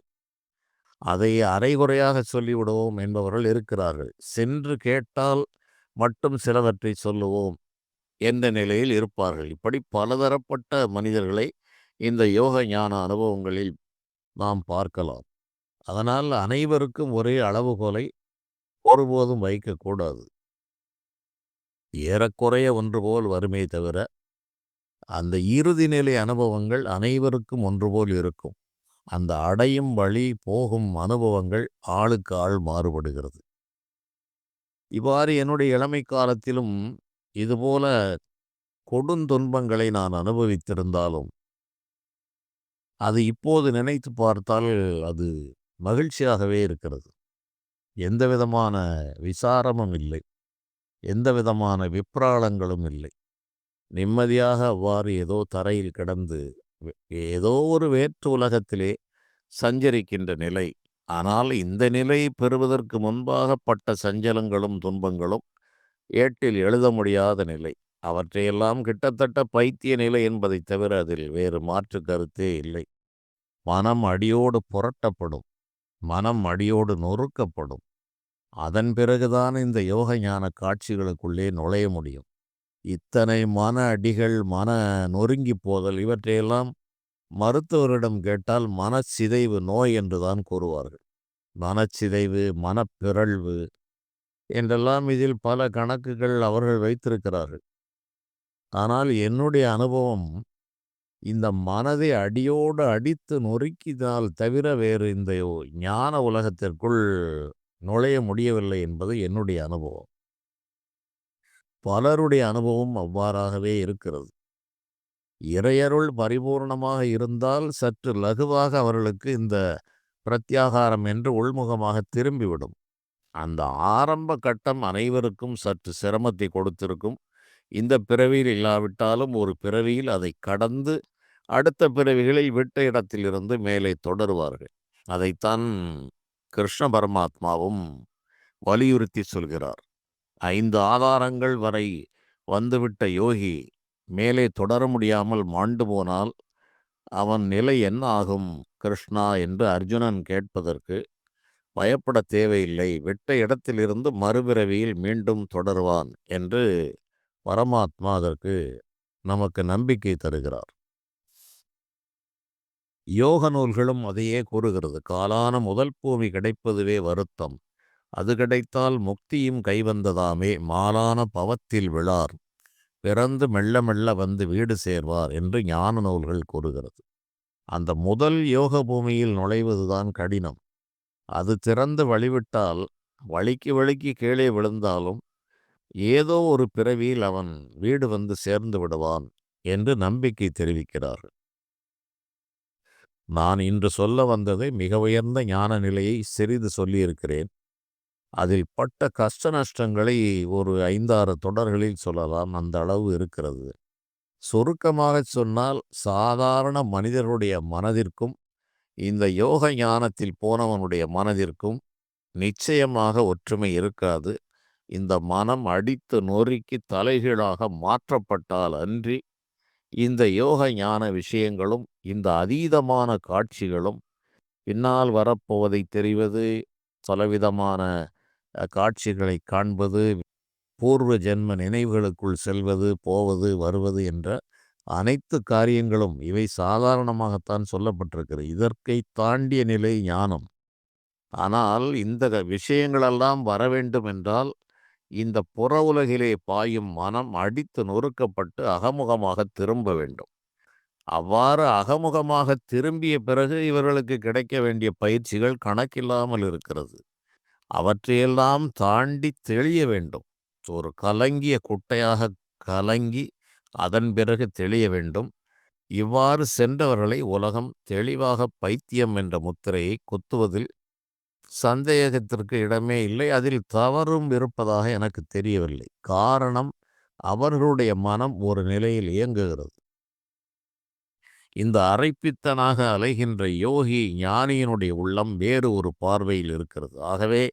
அதை அரைகுறையாக சொல்லிவிடுவோம் என்பவர்கள் இருக்கிறார்கள். சென்று கேட்டால் மட்டும் சிலவற்றை சொல்லுவோம் என்ற நிலையில் இருப்பார்கள். இப்படி பலதரப்பட்ட மனிதர்களை இந்த யோக ஞான அனுபவங்களில் நாம் பார்க்கலாம். அதனால் அனைவருக்கும் ஒரே அளவுகோலை ஒருபோதும் வைக்கக்கூடாது. ஏறக்குறைய ஒன்று போல் வருமே தவிர அந்த இறுதி நிலை அனுபவங்கள் அனைவருக்கும் ஒன்று போல் இருக்கும். அந்த அடையும் வழி போகும் அனுபவங்கள் ஆளுக்கு ஆள் மாறுபடுகிறது. இவ்வாறு என்னுடைய இளமை காலத்திலும் இதுபோல கொடுந்துன்பங்களை நான் அனுபவித்திருந்தாலும் அது இப்போது நினைத்து பார்த்தால் அது மகிழ்ச்சியாகவே இருக்கிறது. எந்த விதமான விசாரமும் இல்லை, எந்த விதமான விப்ராளங்களும் இல்லை. நிம்மதியாக அவ்வாறு ஏதோ தரையில் கிடந்து ஏதோ ஒரு வேற்று உலகத்திலே சஞ்சரிக்கின்ற நிலை ஆனால் இந்த நிலை பெறுவதற்கு முன்பாக பட்ட சஞ்சலங்களும் துன்பங்களும் ஏட்டில் எழுத முடியாத நிலை. அவற்றையெல்லாம் கிட்டத்தட்ட பைத்திய நிலை என்பதைத் தவிர அதில் வேறு மாற்று கருத்தே இல்லை. மனம் அடியோடு புரட்டப்படும், மனம் அடியோடு நொறுக்கப்படும். அதன் பிறகுதான் இந்த யோக ஞான காட்சிகளுக்குள்ளே நுழைய முடியும். இத்தனை மன அடிகள், மன நொறுங்கி போதல் இவற்றையெல்லாம் மருத்துவரிடம் கேட்டால் மனச்சிதைவு நோய் என்றுதான் கூறுவார்கள். மனச்சிதைவு, மனப்பிறழ்வு என்றெல்லாம் இதில் பல கணக்குகள் அவர்கள் வைத்திருக்கிறார்கள். ஆனால் என்னுடைய அனுபவம் இந்த மனதை அடியோடு அடித்து நொறுக்கினால் தவிர வேறு இந்த ஞான உலகத்திற்குள் நுழைய முடியவில்லை என்பது என்னுடைய அனுபவம். பலருடைய அனுபவம் அவ்வாறாகவே இருக்கிறது. இறையருள் பரிபூர்ணமாக இருந்தால் சற்று லகுவாக அவர்களுக்கு இந்த பிரத்யாகாரம் என்று உள்முகமாக திரும்பிவிடும். அந்த ஆரம்ப கட்டம் அனைவருக்கும் சற்று சிரமத்தை கொடுத்திருக்கும். இந்த பிறவியில் இல்லாவிட்டாலும் ஒரு பிறவியில் அதை கடந்து அடுத்த பிறவிகளில் விட்ட இடத்திலிருந்து மேலே தொடருவார்கள். அதைத்தான் கிருஷ்ண பரமாத்மாவும் வலியுறுத்தி சொல்கிறார். 5 ஆதாரங்கள் வரை வந்துவிட்ட யோகி மேலே தொடர முடியாமல் மாண்டு போனால் அவன் நிலை என்ன ஆகும் கிருஷ்ணா என்று அர்ஜுனன் கேட்பதற்கு பயப்பட தேவையில்லை, விட்ட இடத்திலிருந்து மறுபிறவியில் மீண்டும் தொடருவான் என்று பரமாத்மா அதற்கு நமக்கு நம்பிக்கை தருகிறார். யோக நூல்களும் அதையே கூறுகிறது. காலான முதல் பூமி கிடைப்பதுவே வருத்தம், அது கிடைத்தால் முக்தியும் கைவந்ததாமே, மாலான பவத்தில் விழார், பிறந்து மெல்ல மெல்ல வந்து வீடு சேர்வார் என்று ஞான நூல்கள் கூறுகிறது. அந்த முதல் யோக பூமியில் நுழைவதுதான் கடினம். அது திறந்து வழிவிட்டால் வழிக்கு வழிக்கு கீழே விழுந்தாலும் ஏதோ ஒரு பிறவியில் அவன் வீடு வந்து சேர்ந்து விடுவான் என்று நம்பிக்கை தெரிவிக்கிறார்கள். நான் இன்று சொல்ல வந்ததை மிக உயர்ந்த ஞான நிலையை சிறிது சொல்லியிருக்கிறேன். அதில் பட்ட கஷ்ட நஷ்டங்களை ஒரு 5-6 தொடர்களில் சொல்லலாம். அந்த அளவு இருக்கிறது. சுருக்கமாக சொன்னால் சாதாரண மனிதருடைய மனதிற்கும் இந்த யோக ஞானத்தில் போனவனுடைய மனதிற்கும் நிச்சயமாக ஒற்றுமை இருக்காது. இந்த மனம் அடித்து நொறுக்கி தலைகீழாக மாற்றப்பட்டால் அன்றி இந்த யோக ஞான விஷயங்களும் இந்த அதீதமான காட்சிகளும் பின்னால் வரப்போவதை தெரிவது, பலவிதமான காட்சிகளை காண்பது, பூர்வ ஜென்ம நினைவுகளுக்குள் செல்வது, போவது, வருவது என்ற அனைத்து காரியங்களும் இவை சாதாரணமாகத்தான் சொல்லப்பட்டிருக்கிறது. இதற்கை தாண்டிய நிலை ஞானம். ஆனால் இந்த விஷயங்களெல்லாம் வர வேண்டும் என்றால் இந்த புற உலகிலே பாயும் மனம் அடித்து நொறுக்கப்பட்டு அகமுகமாக திரும்ப வேண்டும். அவ்வாறு அகமுகமாக திரும்பிய பிறகு இவர்களுக்கு கிடைக்க வேண்டிய பயிற்சிகள் கணக்கில்லாமல் இருக்கிறது. அவற்றையெல்லாம் தாண்டி தெளிய வேண்டும். ஒரு கலங்கிய குட்டையாக கலங்கி அதன் பிறகு தெளிய வேண்டும். இவ்வாறு சென்றவர்களை உலகம் தெளிவாக பைத்தியம் என்ற முத்திரையை குத்துவதில் சந்தேகத்திற்கு இடமே இல்லை. அதில் தவறும் இருப்பதாக எனக்கு தெரியவில்லை. காரணம், அவர்களுடைய மனம் ஒரு நிலையில் இயங்குகிறது. இந்த அரைப்பித்தனாக அலைகின்ற யோகி ஞானியினுடைய உள்ளம் வேறு ஒரு பார்வையில் இருக்கிறது. ஆகவே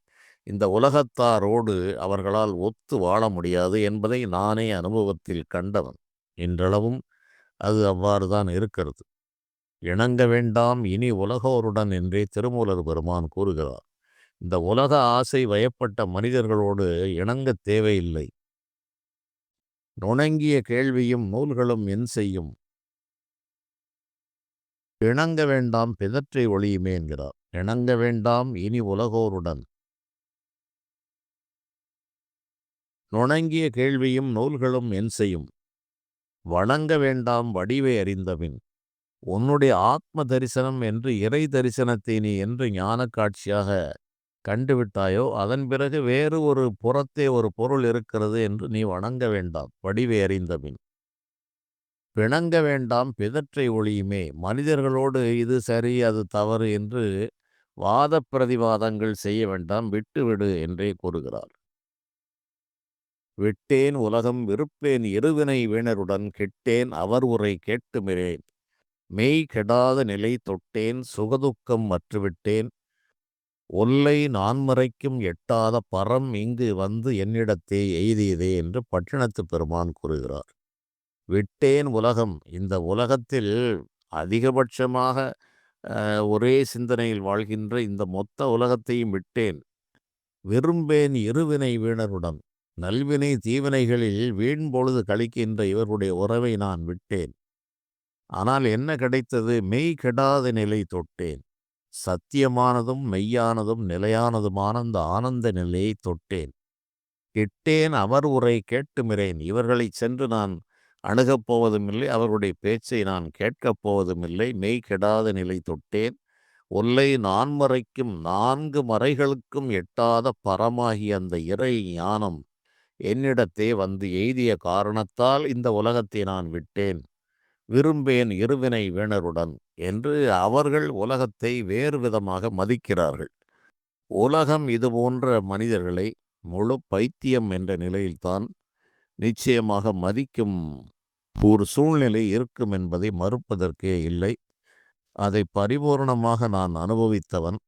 இந்த உலகத்தாரோடு அவர்களால் ஒத்து வாழ முடியாது என்பதை நானே அனுபவத்தில் கண்டவன். இன்றளவும் அது அவ்வாறு தான் இருக்கிறது. இணங்க வேண்டாம் இனி உலகோருடன் என்றே திருமூலர் பெருமான் கூறுகிறார். இந்த உலக ஆசை வயப்பட்ட மனிதர்களோடு இணங்கத் தேவையில்லை. நுணங்கிய கேள்வியும் நூல்களும் என் செய்யும், இணங்க வேண்டாம் பிதற்றை ஒழியுமே என்கிறார். இணங்க வேண்டாம் இனி உலகோருடன், நுணங்கிய கேள்வியும் நூல்களும் என் செய்யும், வணங்க வேண்டாம் வடிவை அறிந்தபின், உன்னுடைய ஆத்ம தரிசனம் என்று இறை தரிசனத்தை நீ என்று ஞான காட்சியாக கண்டுவிட்டாயோ அதன் பிறகு வேறு ஒரு புறத்தே ஒரு பொருள் இருக்கிறது என்று நீ வணங்க வேண்டாம் வடிவை அறிந்தபின். பிணங்க வேண்டாம் பிதற்றை ஒழியுமே. மனிதர்களோடு இது சரி அது தவறு என்று வாத பிரதிவாதங்கள் செய்ய வேண்டாம், விட்டுவிடு என்றே கூறுகிறார். விட்டேன் உலகம் விருப்பேன் இருவினை வீணருடன் கெட்டேன் அவர் உரை கேட்டுமிரேன், மெய் கெடாத நிலை தொட்டேன் சுகதுக்கம் மற்றுவிட்டேன், ஒல்லை நான்மறைக்கும் எட்டாத பரம் இங்கு வந்து என்னிடத்தே எய்தியதே என்று பட்டினத்து பெருமான் கூறுகிறார். விட்டேன் உலகம், இந்த உலகத்தில் அதிகபட்சமாக ஒரே சிந்தனையில் வாழ்கின்ற இந்த மொத்த உலகத்தையும் விட்டேன். விரும்பேன் இருவினை வீணருடன், நல்வினை தீவினைகளில் வீண் பொழுது கழிக்கின்ற இவருடைய உறவை நான் விட்டேன். ஆனால் என்ன கிடைத்தது? மெய் கெடாத நிலை தொட்டேன். சத்தியமானதும் மெய்யானதும் நிலையானதுமான அந்த ஆனந்த நிலையை தொட்டேன். கிட்டேன் அவர் உரை கேட்டுமிரேன். இவர்களை சென்று நான் அணுகப் போவதுமில்லை, அவர்களுடைய பேச்சை நான் கேட்கப் போவதுமில்லை. மெய் கெடாத நிலை தொட்டேன். ஒல்லை நான்மறைக்கும் 4 மறைகளுக்கும் எட்டாத பரமாகிய அந்த இறை ஞானம் என்னிடத்தே வந்து எய்திய காரணத்தால் இந்த உலகத்தை நான் விட்டேன். விரும்பேன் இருவினை வீணருடன் என்று அவர்கள் உலகத்தை வேறு விதமாக மதிக்கிறார்கள். உலகம் இது போன்ற மனிதர்களை முழு பைத்தியம் என்ற நிலையில்தான் நிச்சயமாக மதிக்கும் ஒரு சூழ்நிலை இருக்கும் என்பதை மறுப்பதற்கே இல்லை. அதை பரிபூர்ணமாக நான் அனுபவித்தவன்,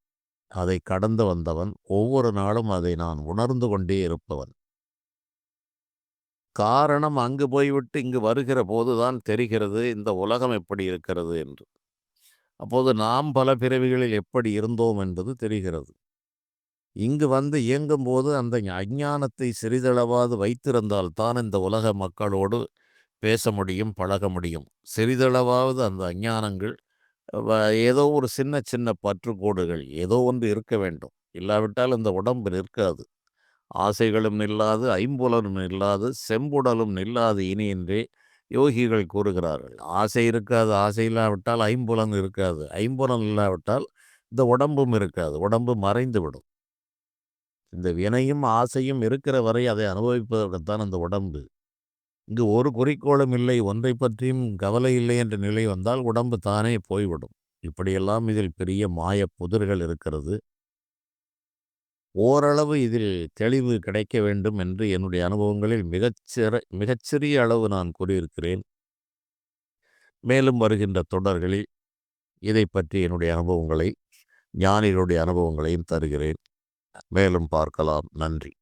அதை கடந்து வந்தவன், ஒவ்வொரு நாளும் அதை நான் உணர்ந்து கொண்டே இருப்பவன். காரணம், அங்கு போய்விட்டு இங்கு வருகிற போதுதான் தெரிகிறது இந்த உலகம் எப்படி இருக்கிறது என்று. அப்போது நாம் பல பிறவிகளில் எப்படி இருந்தோம் என்பது தெரிகிறது. இங்கு வந்து இயங்கும்போது அந்த அஞ்ஞானத்தை சிறிதளவாது வைத்திருந்தால் தான் இந்த உலக மக்களோடு பேச முடியும், பழக முடியும். சிறிதளவாவது அந்த அஞ்ஞானங்கள், ஏதோ ஒரு சின்ன சின்ன பற்றுக்கோடுகள் ஏதோ ஒன்று இருக்க வேண்டும். இல்லாவிட்டால் இந்த உடம்பு நிற்காது. ஆசைகளும் நில்லாது, ஐம்புலனும் நில்லாது, செம்புடலும் நில்லாது இனி என்றே யோகிகள் கூறுகிறார்கள். ஆசை இருக்காது, ஆசை இல்லாவிட்டால் ஐம்புலன் இருக்காது, ஐம்புலன் இல்லாவிட்டால் இந்த உடம்பும் இருக்காது, உடம்பு மறைந்து விடும். இந்த வினையும் ஆசையும் இருக்கிற வரை அதை அனுபவிப்பதற்குத்தான் அந்த உடம்பு. இங்கு ஒரு குறிக்கோளும் இல்லை, ஒன்றை பற்றியும் கவலை இல்லை என்ற நிலை வந்தால் உடம்பு தானே போய்விடும். இப்படியெல்லாம் இதில் பெரிய மாய புதிர்கள் இருக்கிறது. ஓரளவு இதில் தெளிவு கிடைக்க வேண்டும் என்று என்னுடைய அனுபவங்களில் மிகச்சிறிய அளவு நான் கூறியிருக்கிறேன். மேலும் வருகின்ற தொடர்களில் இதை பற்றி என்னுடைய அனுபவங்களை, ஞானிகளுடைய அனுபவங்களையும் தருகிறேன். மேலும் பார்க்கலாம். நன்றி.